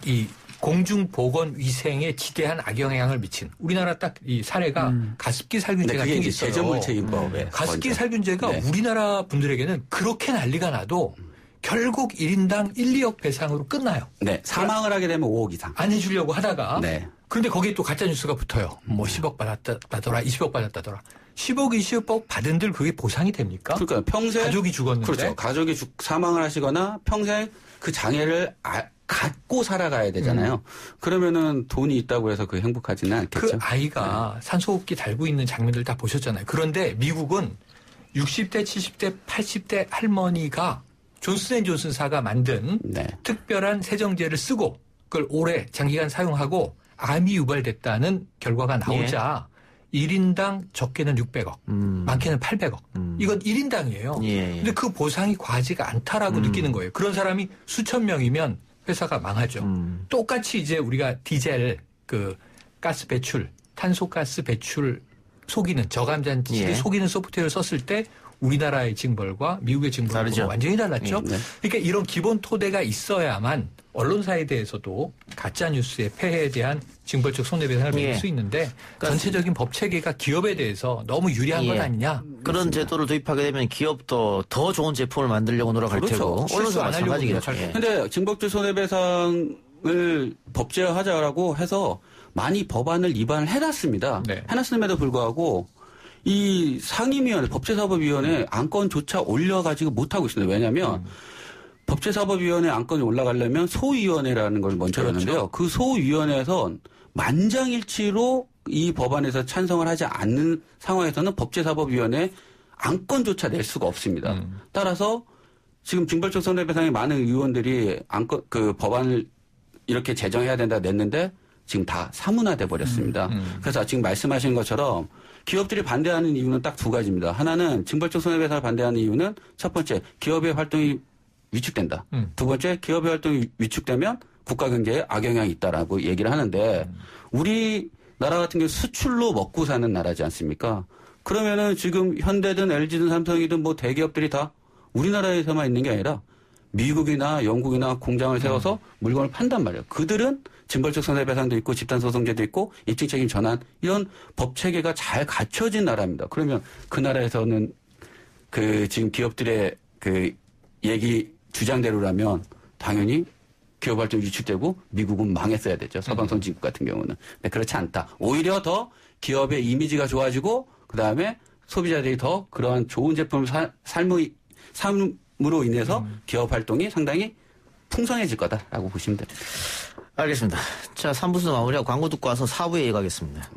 S14: 이 공중보건 위생에 지대한 악영향을 미친 우리나라 딱 이 사례가 가습기 살균제 같은 게 있어요.
S12: 재정물체인법에
S14: 가습기 살균제가 우리나라 분들에게는 그렇게 난리가 나도 결국 1인당 1, 2억 배상으로 끝나요.
S12: 네. 사망을 하게 되면 5억 이상.
S14: 안 해주려고 하다가.
S12: 네.
S14: 그런데 거기에 또 가짜뉴스가 붙어요. 뭐 10억 받았다더라, 20억 받았다더라. 10억, 20억 받은들 그게 보상이 됩니까?
S12: 그러니까 평생.
S14: 가족이 죽었는데.
S12: 그렇죠. 가족이 사망을 하시거나 평생 그 장애를 갖고 살아가야 되잖아요. 그러면은 돈이 있다고 해서 그 행복하지는 않겠죠.
S14: 그 아이가 산소호흡기 달고 있는 장면들 다 보셨잖아요. 그런데 미국은 60대, 70대, 80대 할머니가 존슨앤존슨사가 만든 특별한 세정제를 쓰고 그걸 오래 장기간 사용하고 암이 유발됐다는 결과가 나오자 1인당 적게는 600억, 많게는 800억. 이건 1인당이에요. 근데 그 보상이 과하지가 않다라고 느끼는 거예요. 그런 사람이 수천 명이면 회사가 망하죠. 똑같이 이제 우리가 디젤 그 가스 배출, 탄소가스 배출 속이는 저감잔치를 속이는 소프트웨어를 썼을 때 우리나라의 징벌과 미국의 징벌과 완전히 달랐죠. 그러니까 이런 기본 토대가 있어야만 언론사에 대해서도 가짜뉴스의 폐해에 대한 징벌적 손해배상을 매길 수 있는데 전체적인 법 체계가 기업에 대해서 너무 유리한 건 아니냐.
S3: 그런 제도를 도입하게 되면 기업도 더 좋은 제품을 만들려고 노력할 테고 언론사 마찬가지겠죠.
S12: 그런데 징벌적 손해배상을 법제화하자라고 해서 많이 법안을 입안을 해놨습니다. 해놨음에도 불구하고 이 상임위원회, 법제사법위원회 안건조차 올려가지고 못하고 있습니다. 왜냐하면 법제사법위원회 안건이 올라가려면 소위원회라는 걸 먼저 하는데요. 그 소위원회에선 만장일치로 이 법안에서 찬성을 하지 않는 상황에서는 법제사법위원회 안건조차 낼 수가 없습니다. 따라서 지금 징벌적 손해배상의 많은 의원들이 그 법안을 이렇게 제정해야 된다 냈는데 지금 다 사문화돼 버렸습니다. 그래서 지금 말씀하신 것처럼 기업들이 반대하는 이유는 딱 두 가지입니다. 하나는 징벌적 손해배상을 반대하는 이유는 첫 번째 기업의 활동이 위축된다. 두 번째 기업의 활동이 위축되면 국가 경제에 악영향이 있다라고 얘기를 하는데 우리나라 같은 경우 수출로 먹고 사는 나라지 않습니까? 그러면은 지금 현대든 LG든 삼성이든 뭐 대기업들이 다 우리나라에서만 있는 게 아니라 미국이나 영국이나 공장을 세워서 물건을 판단 말이에요. 그들은 징벌적 손해배상도 있고 집단소송제도 있고 입증책임 전환 이런 법 체계가 잘 갖춰진 나라입니다. 그러면 그 나라에서는 그 지금 기업들의 그 얘기 주장대로라면 당연히 기업 활동이 위축되고 미국은 망했어야 되죠. 서방 선진국 같은 경우는. 근데 그렇지 않다. 오히려 더 기업의 이미지가 좋아지고 그다음에 소비자들이 더 그러한 좋은 제품을 삶으로 인해서 기업 활동이 상당히 풍성해질 거다라고 보시면 됩니다.
S3: 알겠습니다. 자, 3부수 마무리하고 광고 듣고 와서 4부에 이어가겠습니다.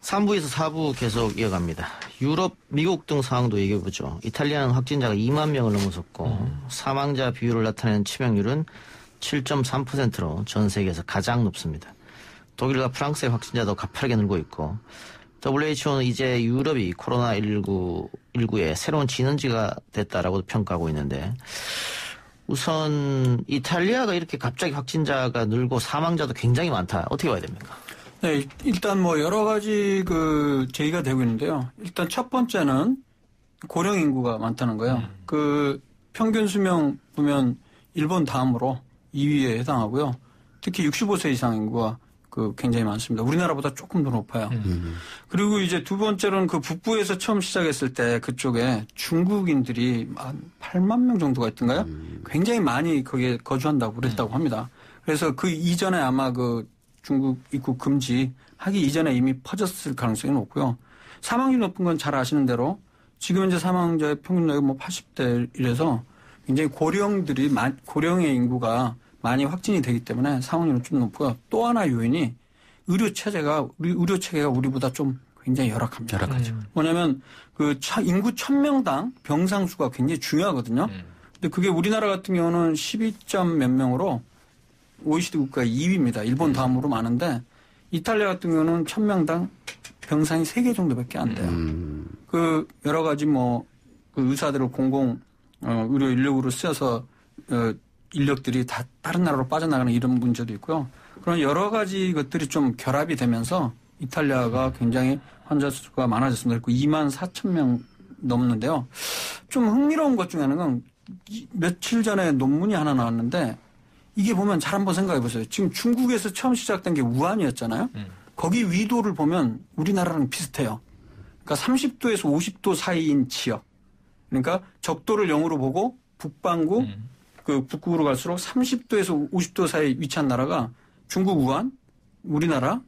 S3: 3부에서 4부 계속 이어갑니다. 유럽, 미국 등 상황도 얘기해보죠. 이탈리아는 확진자가 2만 명을 넘어섰고 사망자 비율을 나타내는 치명률은 7.3%로 전 세계에서 가장 높습니다. 독일과 프랑스의 확진자도 가파르게 늘고 있고 WHO는 이제 유럽이 코로나19의 새로운 진원지가 됐다라고 평가하고 있는데 우선 이탈리아가 이렇게 갑자기 확진자가 늘고 사망자도 굉장히 많다. 어떻게 봐야 됩니까?
S13: 네, 일단 뭐 여러 가지 그 제기가 되고 있는데요. 일단 첫 번째는 고령 인구가 많다는 거예요. 그 평균 수명 보면 일본 다음으로 2위에 해당하고요. 특히 65세 이상 인구가 그 굉장히 많습니다. 우리나라보다 조금 더 높아요. 그리고 이제 두 번째로는 그 북부에서 처음 시작했을 때 그쪽에 중국인들이 한 8만 명 정도가 있던가요? 굉장히 많이 거기에 거주한다고 그랬다고 합니다. 그래서 그 이전에 아마 그 중국 입국 금지하기 이전에 이미 퍼졌을 가능성이 높고요. 사망률 높은 건 잘 아시는 대로 지금 현재 사망자의 평균 나이가 뭐 80대 이래서 굉장히 고령의 인구가 많이 확진이 되기 때문에 사망률은 좀 높고요. 또 하나 요인이 의료 체계가 우리보다 좀 굉장히 열악합니다.
S12: 열악하죠.
S13: 뭐냐면 그 인구 1000명당 병상 수가 굉장히 중요하거든요. 근데 그게 우리나라 같은 경우는 12점 몇 명으로 OECD 국가 2위입니다. 일본 다음으로 많은데 이탈리아 같은 경우는 1000명당 병상이 3개 정도밖에 안 돼요. 그 여러 가지 뭐 그 의사들을 공공 의료 인력으로 쓰여서 인력들이 다 다른 나라로 빠져나가는 이런 문제도 있고요. 그런 여러 가지 것들이 좀 결합이 되면서 이탈리아가 굉장히 환자 수가 많아졌습니다. 그리고 24,000명 넘는데요. 좀 흥미로운 것 중에 하나는 며칠 전에 논문이 하나 나왔는데 이게 보면 잘 한번 생각해 보세요. 지금 중국에서 처음 시작된 게 우한이었잖아요. 거기 위도를 보면 우리나라랑 비슷해요. 그러니까 30도에서 50도 사이인 지역. 그러니까 적도를 0으로 보고 북반구 그 북극으로 갈수록 30도에서 50도 사이에 위치한 나라가 중국 우한, 우리나라,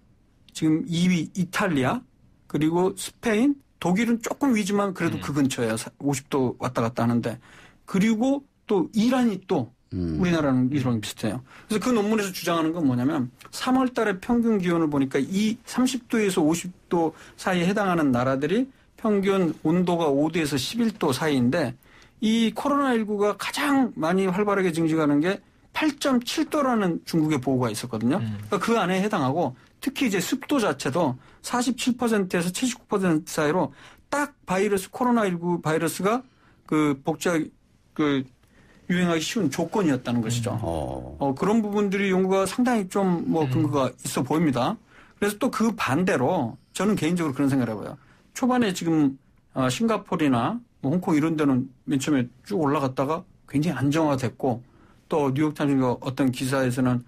S13: 지금 2위 이탈리아, 그리고 스페인, 독일은 조금 위지만 그래도 그 근처에요. 50도 왔다 갔다 하는데. 그리고 또 이란이 또 우리나라랑 이랑 비슷해요. 그래서 그 논문에서 주장하는 건 뭐냐면 3월 달에 평균 기온을 보니까 이 30도에서 50도 사이에 해당하는 나라들이 평균 온도가 5도에서 11도 사이인데 이 코로나19가 가장 많이 활발하게 증식하는 게 8.7도라는 중국의 보고가 있었거든요. 그러니까 그 안에 해당하고 특히 이제 습도 자체도 47%에서 79% 사이로 딱 코로나19 바이러스가 유행하기 쉬운 조건이었다는 것이죠. 그런 부분들이 연구가 상당히 좀 근거가 있어 보입니다. 그래서 또 그 반대로 저는 개인적으로 그런 생각을 해봐요. 초반에 지금 싱가포르나 홍콩 이런 데는 맨 처음에 쭉 올라갔다가 굉장히 안정화됐고 또 뉴욕타임즈 어떤 기사에서는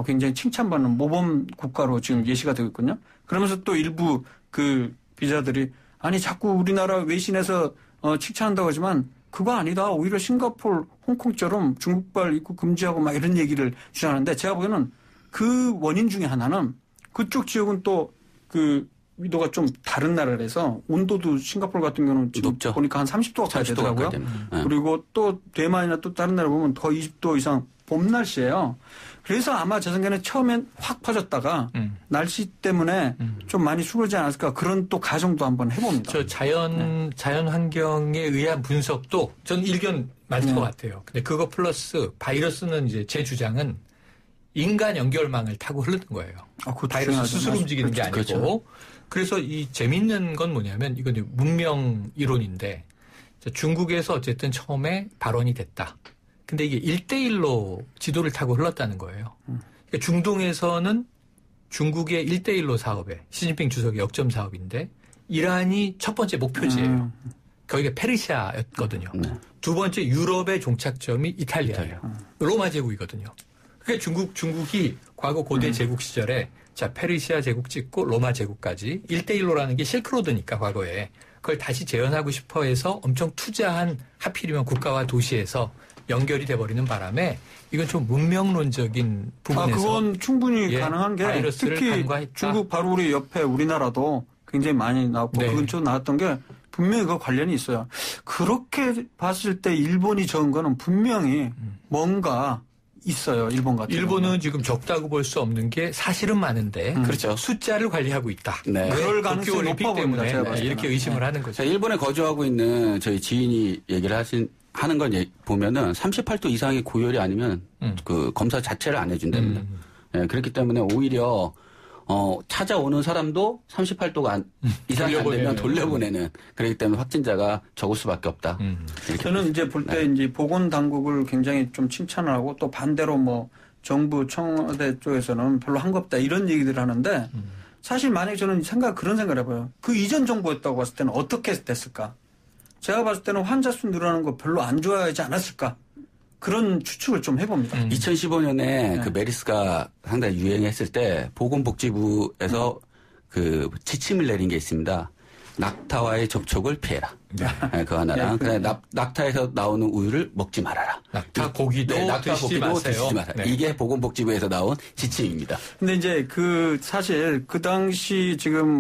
S13: 굉장히 칭찬받는 모범 국가로 지금 예시가 되고 있거든요. 그러면서 또 일부 그 기자들이 아니 자꾸 우리나라 외신에서 칭찬한다고 하지만 그거 아니다. 오히려 싱가포르, 홍콩처럼 중국발 입국 금지하고 막 이런 얘기를 주장하는데 제가 보기에는 그 원인 중에 하나는 그쪽 지역은 또 그 위도가 좀 다른 나라라서 온도도 싱가포르 같은 경우는 지금 높죠. 보니까 한 30도 가까이 되더라고요. 그리고 또 대만이나 또 다른 나라 보면 더 20도 이상 봄 날씨예요. 그래서 아마 제 생각에는 처음엔 확 퍼졌다가 날씨 때문에 좀 많이 줄어들지 않았을까 그런 또 가정도 한번 해봅니다.
S14: 저 자연 환경에 의한 분석도 전 일견 맞을 것 같아요. 근데 그거 플러스 바이러스는 이제 제 주장은 인간 연결망을 타고 흐르는 거예요. 바이러스 스스로 움직이는 게 아니고. 그렇죠. 그래서 이 재밌는 건 뭐냐면 이건 문명 이론인데 중국에서 어쨌든 처음에 발원이 됐다. 근데 이게 1대1로 지도를 타고 흘렀다는 거예요. 그러니까 중동에서는 중국의 1대1로 사업에 시진핑 주석의 역점 사업인데 이란이 첫 번째 목표지예요. 거기가 페르시아였거든요. 두 번째 유럽의 종착점이 이탈리아예요. 로마 제국이거든요. 그러니까 중국이 과거 고대 제국 시절에 자 페르시아 제국 찍고 로마 제국까지 1대1로라는 게 실크로드니까 과거에 그걸 다시 재현하고 싶어 해서 엄청 투자한 하필이면 국가와 도시에서 연결이 돼버리는 바람에 이건 좀 문명론적인 부분에서
S13: 그건 충분히 가능한 게 특히
S14: 간과했다.
S13: 중국 바로 우리 옆에 우리나라도 굉장히 많이 나왔고 그 근처 나왔던 게 분명히 그 관련이 있어요. 그렇게 봤을 때 일본이 적은 거는 분명히 뭔가 있어요. 일본 같은
S14: 일본은 지금 적다고 볼 수 없는 게 사실은 많은데 그렇죠. 숫자를 관리하고 있다.
S13: 네. 그럴 가능성이
S14: 높아 보입니다. 제가 봤을 이렇게 의심을 하는 거죠.
S12: 일본에 거주하고 있는 저희 지인이 얘기를 하는 건 보면은 38도 이상의 고열이 아니면 그 검사 자체를 안 해준답니다. 네, 그렇기 때문에 오히려 찾아오는 사람도 38도가 이상이 안 되면 돌려보내는 그렇기 때문에 확진자가 적을 수밖에 없다.
S13: 저는 이제 볼 때 이제 보건 당국을 굉장히 좀 칭찬을 하고 또 반대로 정부 청와대 쪽에서는 별로 한 거 없다 이런 얘기들을 하는데 사실 만약에 저는 그런 생각을 해봐요. 그 이전 정부였다고 봤을 때는 어떻게 됐을까? 제가 봤을 때는 환자 수 늘어나는 거 별로 안 좋아하지 않았을까? 그런 추측을 좀 해봅니다.
S12: 2015년에 그 메르스가 상당히 유행했을 때 보건복지부에서 그 지침을 내린 게 있습니다. 낙타와의 접촉을 피해라. 네, 그거 하나랑. 그다음에 낙타에서 나오는 우유를 먹지 말아라.
S14: 낙타 고기도
S12: 낙타
S14: 드시지
S12: 고기도
S14: 마세요.
S12: 드시지 마라. 이게 보건복지부에서 나온 지침입니다.
S13: 근데 이제 사실 그 당시 지금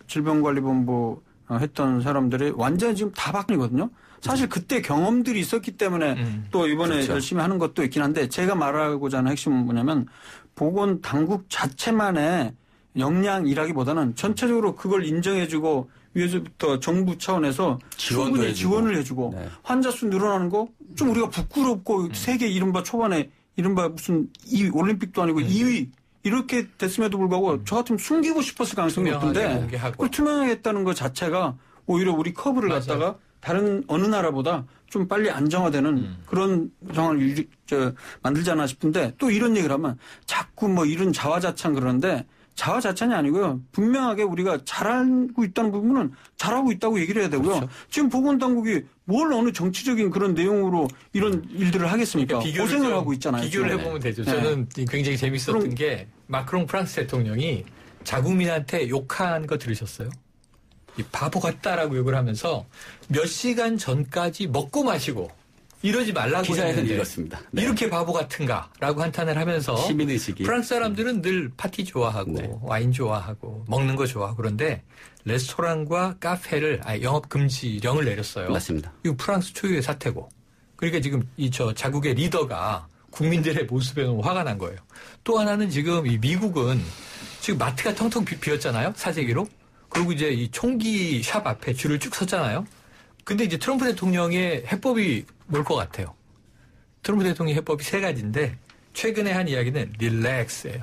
S13: 질병관리본부 했던 사람들이 완전히 지금 다 바뀌거든요. 사실 그때 경험들이 있었기 때문에 또 이번에 그렇죠. 열심히 하는 것도 있긴 한데 제가 말하고자 하는 핵심은 뭐냐면 보건 당국 자체만의 역량이라기보다는 전체적으로 그걸 인정해주고 위에서부터 정부 차원에서 충분히 지원을 해주고 네. 환자 수 늘어나는 거 좀 우리가 부끄럽고 세계 이른바 초반에 이른바 무슨 2위 올림픽도 아니고 2위 이렇게 됐음에도 불구하고 저 같으면 숨기고 싶었을 가능성이 높은데 그걸 투명하게 했다는 것 자체가 오히려 우리 커브를 맞아요. 갖다가 다른 어느 나라보다 좀 빨리 안정화되는 그런 상황을 만들지 않나 싶은데 또 이런 얘기를 하면 자꾸 뭐 이런 자화자찬 그러는데 자화자찬이 아니고요. 분명하게 우리가 잘하고 있다는 부분은 잘하고 있다고 얘기를 해야 되고요. 그렇죠. 지금 보건당국이 뭘 어느 정치적인 그런 내용으로 이런 일들을 하겠습니까? 그러니까 고생을 하고 있잖아요.
S14: 비교를
S13: 지금.
S14: 해보면 되죠. 저는 굉장히 재밌었던 게 마크롱 프랑스 대통령이 자국민한테 욕한 거 들으셨어요? 이 바보 같다라고 욕을 하면서 몇 시간 전까지 먹고 마시고 이러지 말라고
S12: 기사에서
S14: 했는데
S12: 읽었습니다. 네.
S14: 이렇게 바보 같은가라고 한탄을 하면서
S12: 시민의식이.
S14: 프랑스 사람들은 늘 파티 좋아하고 네. 와인 좋아하고 먹는 거 좋아하고 그런데 레스토랑과 카페를 영업 금지령을 내렸어요.
S12: 맞습니다.
S14: 이거 프랑스 초유의 사태고 그러니까 지금 자국의 리더가 국민들의 모습에 너무 화가 난 거예요. 또 하나는 지금 이 미국은 지금 마트가 텅텅 비었잖아요. 사재기로. 그리고 이제 이 총기 샵 앞에 줄을 쭉 섰잖아요. 근데 이제 트럼프 대통령의 해법이 뭘 것 같아요? 트럼프 대통령의 해법이 3가지인데 최근에 한 이야기는 릴렉스예요.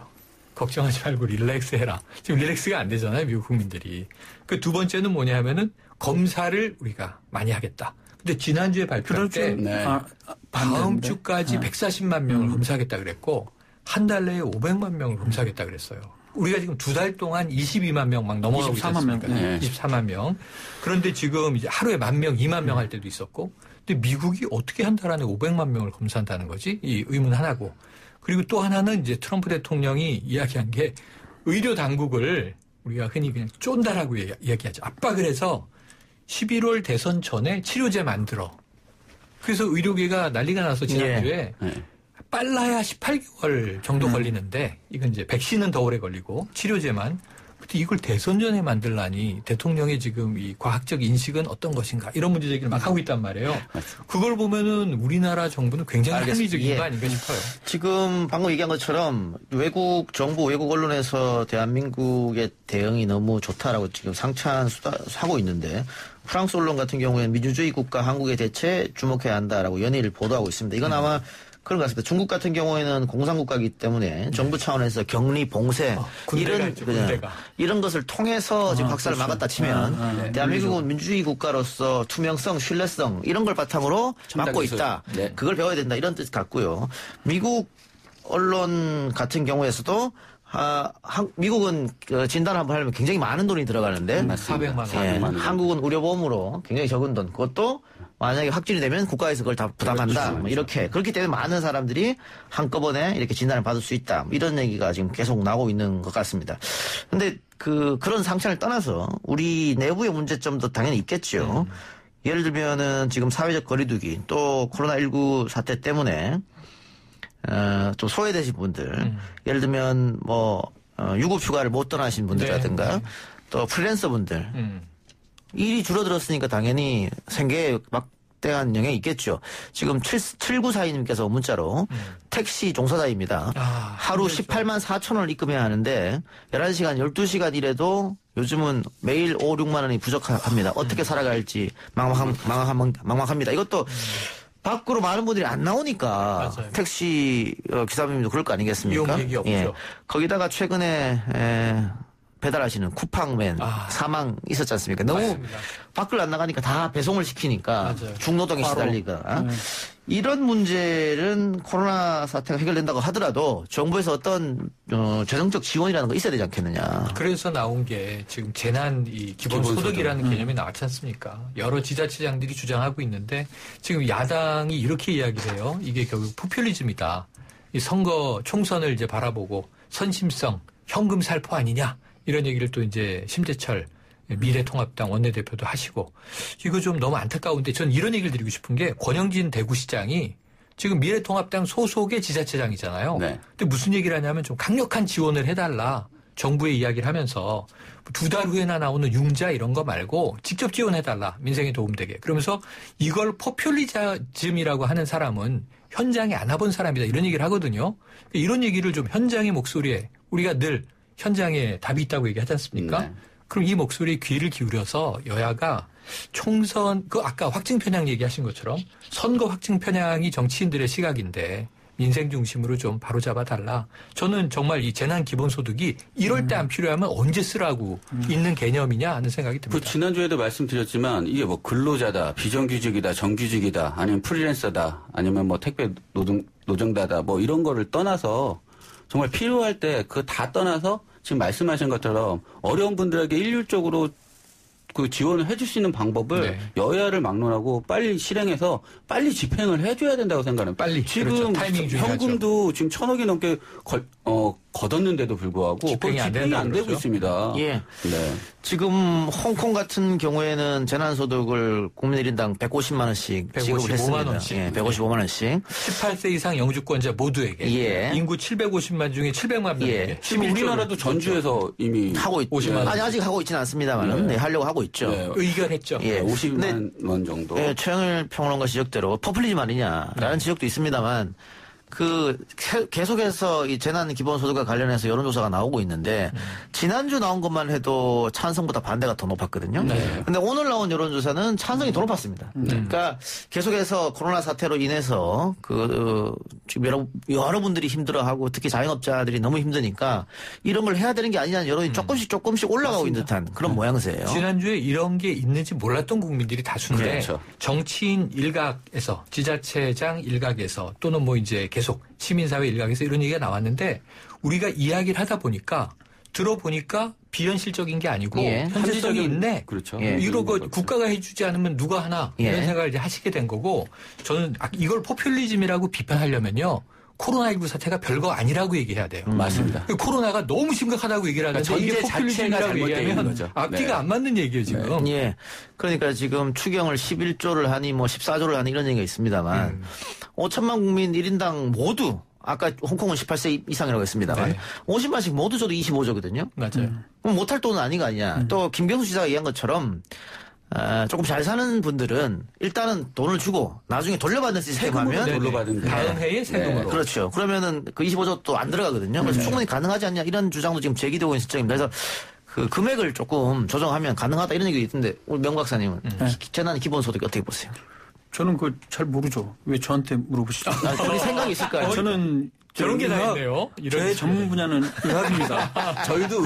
S14: 걱정하지 말고 릴렉스 해라. 지금 릴렉스가 안 되잖아요. 미국 국민들이. 그 두 번째는 뭐냐 하면은 검사를 우리가 많이 하겠다. 근데 지난주에 발표할 때
S12: 네.
S14: 다음 주까지 140만 명을 검사하겠다 그랬고 한 달 내에 500만 명을 검사하겠다 그랬어요. 우리가 지금 2달 동안 22만 명 막 넘어가고 있지 않습니까?
S13: 네.
S14: 24만 명. 그런데 지금 이제 하루에 1만 명, 2만 명 할 때도 있었고. 근데 미국이 어떻게 한 달 안에 500만 명을 검사한다는 거지? 이 의문 하나고. 그리고 또 하나는 이제 트럼프 대통령이 이야기한 게 의료 당국을 우리가 흔히 그냥 쫀다라고 이야기하죠. 압박을 해서 11월 대선 전에 치료제 만들어. 그래서 의료계가 난리가 나서 지난주에 빨라야 18개월 정도 걸리는데 이건 이제 백신은 더 오래 걸리고 치료제만. 근데 이걸 대선 전에 만들라니 대통령의 지금 이 과학적 인식은 어떤 것인가 이런 문제 제기를 막 하고 있단 말이에요. 그걸 보면은 우리나라 정부는 굉장히 합리적인 거 아닌가 싶어요.
S3: 지금 방금 얘기한 것처럼 외국 정부, 외국 언론에서 대한민국의 대응이 너무 좋다라고 지금 상찬하고 있는데 프랑스 언론 같은 경우에는 민주주의 국가 한국의 대체에 주목해야 한다라고 연일 보도하고 있습니다. 이건 아마 그런 것 같습니다. 중국 같은 경우에는 공산국가이기 때문에 정부 차원에서 격리, 봉쇄 이런 것을 통해서 지금 확산을 막았다 치면 대한민국은 민주주의 국가로서 투명성, 신뢰성 이런 걸 바탕으로 막고 있다. 네. 그걸 배워야 된다. 이런 뜻 같고요. 미국 언론 같은 경우에서도 미국은 진단을 한번 하려면 굉장히 많은 돈이 들어가는데
S14: 400만 원.
S3: 예, 한국은 의료보험으로 굉장히 적은 돈. 그것도 만약에 확진이 되면 국가에서 그걸 다 부담한다. 그렇죠. 이렇게. 그렇기 때문에 많은 사람들이 한꺼번에 이렇게 진단을 받을 수 있다. 이런 얘기가 지금 계속 나오고 있는 것 같습니다. 근데 그런 상처를 떠나서 우리 내부의 문제점도 당연히 있겠죠. 예를 들면은 지금 사회적 거리두기 또 코로나19 사태 때문에 좀 소외되신 분들, 예를 들면 유급휴가를 못 떠나신 분들이라든가 또 프리랜서 분들 일이 줄어들었으니까 당연히 생계에 막대한 영향이 있겠죠. 지금 7942님께서 문자로 택시 종사자입니다. 하루 18만 4천 원을 입금해야 하는데 11시간, 12시간 일해도 요즘은 매일 5, 6만 원이 부족합니다. 어떻게 살아갈지 막막합니다. 이것도 밖으로 많은 분들이 안 나오니까 맞아요. 택시 기사님도 그럴 거 아니겠습니까?
S14: 이용 얘기 없죠.
S3: 예. 거기다가 최근에 배달하시는 쿠팡맨 사망 있었지 않습니까? 너무 맞습니다. 밖을 안 나가니까 다 배송을 시키니까 맞아요. 중노동에 시달리가 이런 문제는 코로나 사태가 해결된다고 하더라도 정부에서 어떤 재정적 지원이라는 거 있어야 되지 않겠느냐.
S14: 그래서 나온 게 지금 재난 이 기본소득이라는 개념이 나왔지 않습니까? 여러 지자체장들이 주장하고 있는데 지금 야당이 이렇게 이야기를 해요. 이게 결국 포퓰리즘이다. 이 선거 총선을 이제 바라보고 선심성 현금 살포 아니냐. 이런 얘기를 또 이제 심재철 미래통합당 원내대표도 하시고 이거 좀 너무 안타까운데 저는 이런 얘기를 드리고 싶은 게 권영진 대구시장이 지금 미래통합당 소속의 지자체장이잖아요. 네. 근데 무슨 얘기를 하냐면 좀 강력한 지원을 해달라. 정부의 이야기를 하면서 2달 후에나 나오는 융자 이런 거 말고 직접 지원해달라. 민생에 도움되게. 그러면서 이걸 포퓰리즘이라고 하는 사람은 현장에 안 와본 사람이다. 이런 얘기를 하거든요. 이런 얘기를 좀 현장의 목소리에 우리가 늘 현장에 답이 있다고 얘기하지 않습니까?
S12: 네.
S14: 그럼 이 목소리에 귀를 기울여서 여야가 총선, 아까 확증 편향 얘기하신 것처럼 선거 확증 편향이 정치인들의 시각인데 민생 중심으로 좀 바로잡아 달라. 저는 정말 이 재난 기본소득이 이럴 때 안 필요하면 언제 쓰라고 있는 개념이냐 하는 생각이 듭니다.
S12: 지난주에도 말씀드렸지만 이게 뭐 근로자다, 비정규직이다, 정규직이다, 아니면 프리랜서다, 아니면 뭐 택배 노동자다, 뭐 이런 거를 떠나서 정말 필요할 때 그거 다 떠나서 지금 말씀하신 것처럼 어려운 분들에게 일률적으로 그 지원을 해줄 수 있는 방법을 여야를 막론하고 빨리 실행해서 빨리 집행을 해줘야 된다고 생각해요.
S14: 빨리.
S12: 지금
S14: 그렇죠. 타이밍이 중요하죠.
S12: 현금도 지금 1,000억이 넘게 걷었는데도 불구하고
S14: 집행이 안
S12: 되고 있습니다.
S3: 예.
S12: 네.
S3: 지금 홍콩 같은 경우에는 재난소득을 국민 1인당 150만 원씩 지급을 했습니다.
S14: 155만 원씩.
S3: 예, 155만 원씩.
S14: 18세 이상 영주권자 모두에게.
S3: 예.
S14: 인구 750만 중에 700만 명에게.
S3: 예.
S12: 지금 우리나라도 전주에서 이미
S3: 하고 있죠.
S14: 50만 원.
S3: 아직 하고 있지는 않습니다만 네, 하려고 하고 있죠.
S12: 네.
S14: 의견했죠.
S3: 예.
S12: 50만 원 정도.
S3: 예, 최영일 평론가 지적대로 포퓰리즘 아니냐라는 지적도 있습니다만 계속해서 이 재난 기본소득과 관련해서 여론조사가 나오고 있는데 지난주 나온 것만 해도 찬성보다 반대가 더 높았거든요. 근데 오늘 나온 여론조사는 찬성이 더 높았습니다. 그러니까 계속해서 코로나 사태로 인해서 지금 여러분들이 힘들어하고 특히 자영업자들이 너무 힘드니까 이런 걸 해야 되는 게 아니냐는 여론이 조금씩 올라가고 있는 듯한 그런 모양새예요.
S14: 지난주에 이런 게 있는지 몰랐던 국민들이 다수인데
S3: 그렇죠.
S14: 정치인 일각에서 지자체장 일각에서 또는 뭐 이제 계속 시민사회 일각에서 이런 얘기가 나왔는데 우리가 이야기를 하다 보니까 들어보니까 비현실적인 게 아니고 현실성이 있네.
S12: 그렇죠.
S14: 이러고 국가가 해주지 않으면 누가 하나 이런 생각을 이제 하시게 된 거고 저는 이걸 포퓰리즘이라고 비판하려면요. 코로나19 사태가 별거 아니라고 얘기해야 돼요.
S12: 맞습니다.
S14: 코로나가 너무 심각하다고 얘기를 하는데
S12: 전제
S14: 이게
S12: 자체가
S14: 포퓰리즘이라고 얘기하면
S12: 거죠.
S14: 앞뒤가 안 맞는 얘기예요 지금.
S3: 예. 그러니까 지금 추경을 11조를 하니 뭐 14조를 하니 이런 얘기가 있습니다만 5천만 국민 1인당 모두 아까 홍콩은 18세 이상이라고 했습니다만 50만씩 모두 줘도 25조거든요.
S14: 맞아요.
S3: 그럼 못할 돈은 아닌 거 아니냐. 또 김경수 지사가 얘기한 것처럼 조금 잘 사는 분들은 일단은 돈을 주고 나중에 돌려받는 시스템 하면
S12: 돌려받은
S14: 다음 해에 세금으로.
S3: 그렇죠. 그러면은 그 25조 또 안 들어가거든요. 그래서 충분히 가능하지 않냐 이런 주장도 지금 제기되고 있는 시점입니다. 그래서 그 금액을 조금 조정하면 가능하다 이런 얘기가 있던데 우리 명 박사님은 재난 기본소득 어떻게 보세요?
S13: 저는 그거 잘 모르죠. 왜 저한테 물어보시죠?
S3: 우리 생각이 있을까요?
S13: 저는
S14: 저런 게 다 있네요.
S13: 제 전문 분야는 의학입니다.
S12: 저희도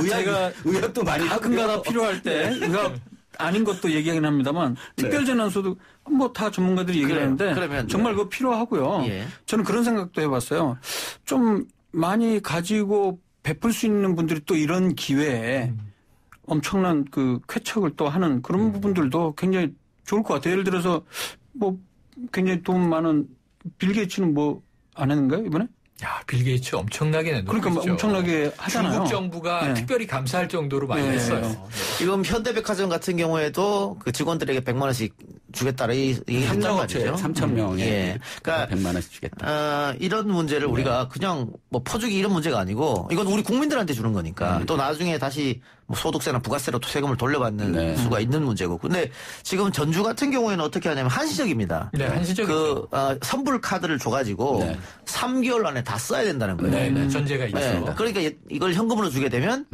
S12: 의학도 많이
S13: 가끔가다 필요할 때 의학 아닌 것도 얘기하긴 합니다만 특별재난소득 뭐 다 전문가들이 얘기를 하는데
S3: 그러면
S13: 정말 그거 필요하고요. 저는 그런 생각도 해봤어요. 좀 많이 가지고 베풀 수 있는 분들이 또 이런 기회에 엄청난 그 쾌척을 또 하는 그런 부분들도 굉장히 좋을 것 같아요. 예를 들어서 뭐 굉장히 돈 많은 빌 게이츠는 뭐 안 했는가요 이번에?
S14: 야, 빌 게이츠 엄청나게 내놓고
S13: 그러니까
S14: 있죠.
S13: 엄청나게 하잖아요.
S14: 중국 정부가 특별히 감사할 정도로 많이 했어요.
S3: 지금 현대백화점 같은 경우에도 그 직원들에게 100만 원씩 주겠다라 이 했단 말이죠.
S12: 3,000명에
S3: 그러니까
S12: 100만 원씩 주겠다.
S3: 이런 문제를 우리가 그냥 뭐 퍼주기 이런 문제가 아니고 이건 우리 국민들한테 주는 거니까 또 나중에 다시 뭐 소득세나 부가세로 세금을 돌려받는 수가 있는 문제고. 근데 지금 전주 같은 경우에는 어떻게 하냐면 한시적입니다.
S14: 네, 한시적이죠.
S3: 선불 카드를 줘가지고 3개월 안에 다 써야 된다는 거예요.
S14: 전제가 있어요.
S3: 그러니까 이걸 현금으로 주게 되면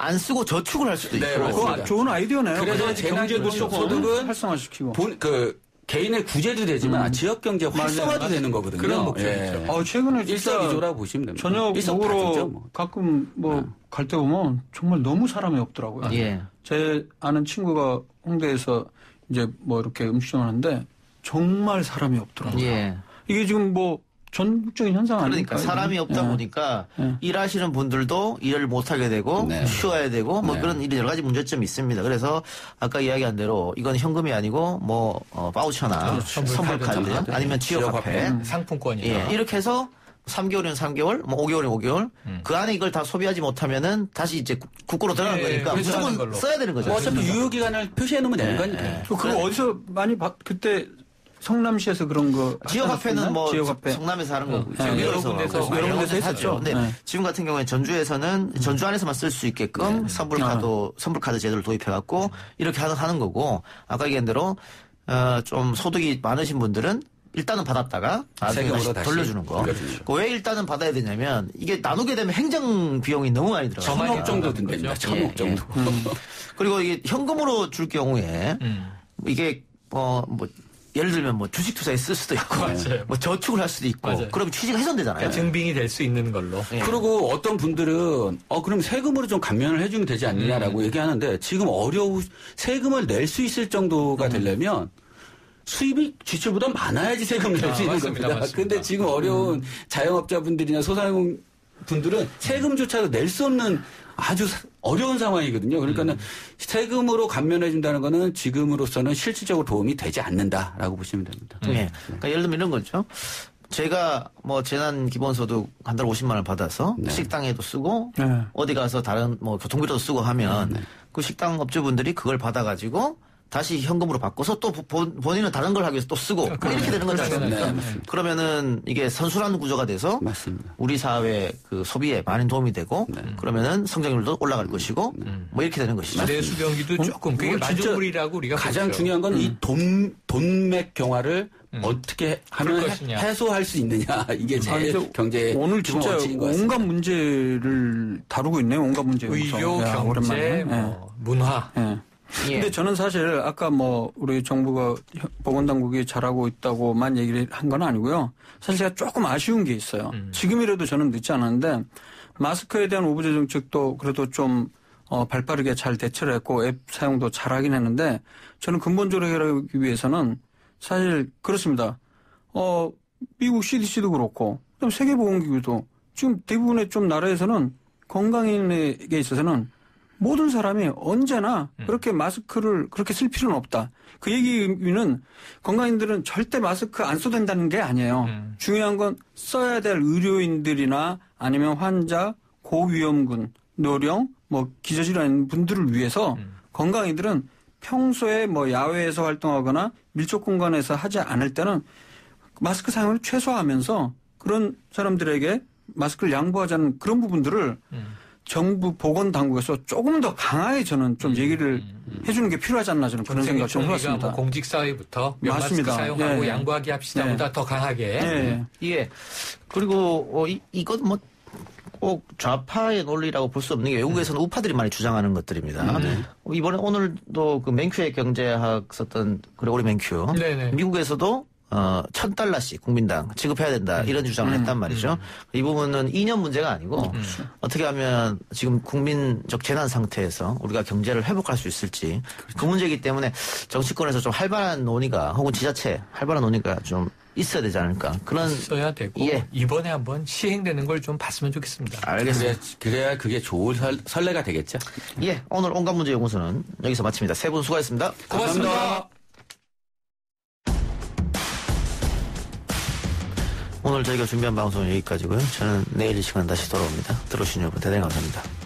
S3: 안 쓰고 저축을 할 수도 있고.
S13: 그거 좋은 아이디어네요.
S12: 그래서 재난기본소득은
S13: 활성화시키고.
S12: 개인의 구제도 되지만 지역 경제 활성화도 되는 거거든요.
S14: 그런 목적이죠.
S13: 최근에
S12: 일석이조라고 보시면 됩니다.
S13: 저녁 먹으러 가끔 갈 때 보면 정말 너무 사람이 없더라고요. 제 아는 친구가 홍대에서 이제 뭐 이렇게 음식점 하는데 정말 사람이 없더라고요. 이게 지금 뭐 전국적인 현상 아닙니까?
S3: 그러니까 사람이 없다 보니까 일하시는 분들도 일을 못하게 되고 쉬어야 되고 뭐 그런 여러 가지 문제점이 있습니다. 그래서 아까 이야기한 대로 이건 현금이 아니고 뭐 바우처나 선불카드 아니면 지역화폐
S14: 상품권이나
S3: 이렇게 해서 3개월이면 3개월, 뭐 5개월이면 5개월 그 안에 이걸 다 소비하지 못하면은 다시 이제 국고로 들어가는 거니까 무조건 써야 되는 거죠.
S12: 어차피 유효기간을 표시해 놓으면 되는 거니까.
S13: 그거 어디서 많이 그때 성남시에서 그런 거
S3: 지역화폐는 뭐
S13: 지역화폐.
S3: 성남에서 하는 거고
S14: 여러 군데서
S3: 했죠. 근데 지금 같은 경우에 전주에서는 전주 안에서만 쓸 수 있게끔 선불카드 제도를 도입해갖고 이렇게 하는 거고 아까 얘기한 대로 좀 소득이 많으신 분들은 일단은 받았다가 나중에 다시 돌려주는 거. 왜 일단은 받아야 되냐면 이게 나누게 되면 행정 비용이 너무 많이 들어가요.
S12: 1,000억 정도 든답니다. 1,000억 정도.
S3: 그리고 이게 현금으로 줄 경우에 이게 뭐 예를 들면 뭐 주식 투자에 쓸 수도 있고 뭐 저축을 할 수도 있고 그럼 취지가 훼손되잖아요.
S14: 그러니까 증빙이 될 수 있는 걸로.
S12: 그리고 어떤 분들은 그럼 세금으로 좀 감면을 해주면 되지 않느냐라고 얘기하는데 지금 세금을 낼 수 있을 정도가 되려면 수입이 지출보다 많아야지 세금을 낼 수 있는 겁니다. 그런데 지금 어려운 자영업자분들이나 소상공인분들은 세금조차도 낼 수 없는 아주 어려운 상황이거든요. 그러니까는 세금으로 감면해준다는 거는 지금으로서는 실질적으로 도움이 되지 않는다라고 보시면 됩니다.
S3: 네. 그러니까 예를 들면 이런 거죠. 제가 뭐 재난 기본소득 한 달 50만 원을 받아서 식당에도 쓰고 어디 가서 다른 뭐 교통비로도 쓰고 하면 그 식당 업주분들이 그걸 받아가지고 다시 현금으로 바꿔서 또 본인은 다른 걸 하기 위해서 또 쓰고 뭐 이렇게 되는 거지 않습니까? 그러면은 이게 선순환 구조가 돼서 우리 사회 그 소비에 많은 도움이 되고 그러면은 성장률도 올라갈 것이고 뭐 이렇게 되는 것이죠.
S14: 내수 경기도 조금 그게 마중물이라고 우리가
S12: 가장
S14: 보죠.
S12: 중요한 건 이 돈맥 경화를 어떻게 하면 해소할 수 있느냐 이게 제일 경제
S13: 오늘 진짜 온갖 문제를 다루고 있네요. 온갖 문제.
S14: 의료, 경제, 뭐 문화.
S13: 근데 저는 사실 아까 뭐 우리 정부가 보건당국이 잘하고 있다고만 얘기를 한 건 아니고요. 사실 제가 조금 아쉬운 게 있어요. 지금이라도 저는 늦지 않았는데 마스크에 대한 오부제 정책도 그래도 좀 발빠르게 잘 대처를 했고 앱 사용도 잘하긴 했는데 저는 근본적으로 해결하기 위해서는 사실 그렇습니다. 미국 CDC도 그렇고 그다음 세계보건기구도 지금 대부분의 좀 나라에서는 건강인에게 있어서는 모든 사람이 언제나 그렇게 마스크를 그렇게 쓸 필요는 없다. 그 얘기는 건강인들은 절대 마스크 안 써도 된다는 게 아니에요. 중요한 건 써야 될 의료인들이나 아니면 환자, 고위험군, 노령, 뭐 기저질환 분들을 위해서 건강인들은 평소에 뭐 야외에서 활동하거나 밀접 공간에서 하지 않을 때는 마스크 사용을 최소화하면서 그런 사람들에게 마스크를 양보하자는 그런 부분들을 정부 보건당국에서 조금 더 강하게 저는 좀 얘기를 해주는 게 필요하지 않나 저는 그런 생각 좀 해봤습니다.
S14: 뭐 공직사회부터
S13: 맞습니다.
S14: 마스크 사용하고 양보하기 합시다보다 더 강하게.
S3: 예. 그리고 이것 뭐 꼭 좌파의 논리라고 볼 수 없는 게 외국에서는 우파들이 많이 주장하는 것들입니다. 이번에 오늘도 그 맨큐의 경제학 썼던 그레고리 맨큐. 미국에서도 $1,000씩 국민당 지급해야 된다 이런 주장을 했단 말이죠. 이 부분은 2년 문제가 아니고 어떻게 하면 지금 국민적 재난 상태에서 우리가 경제를 회복할 수 있을지 그 문제이기 때문에 정치권에서 좀 활발한 논의가 혹은 지자체 활발한 논의가 좀 있어야 되지 않을까 그런
S14: 있어야 되고 이번에 한번 시행되는 걸 좀 봤으면 좋겠습니다.
S3: 알겠습니다.
S12: 그래야 그게 좋은 설레가 되겠죠.
S3: 예, 오늘 온갖 문제 연구소는 여기서 마칩니다. 세 분 수고하셨습니다.
S14: 고맙습니다.
S3: 오늘 저희가 준비한 방송은 여기까지고요. 저는 내일 이 시간 다시 돌아옵니다. 들어주신 여러분 대단히 감사합니다.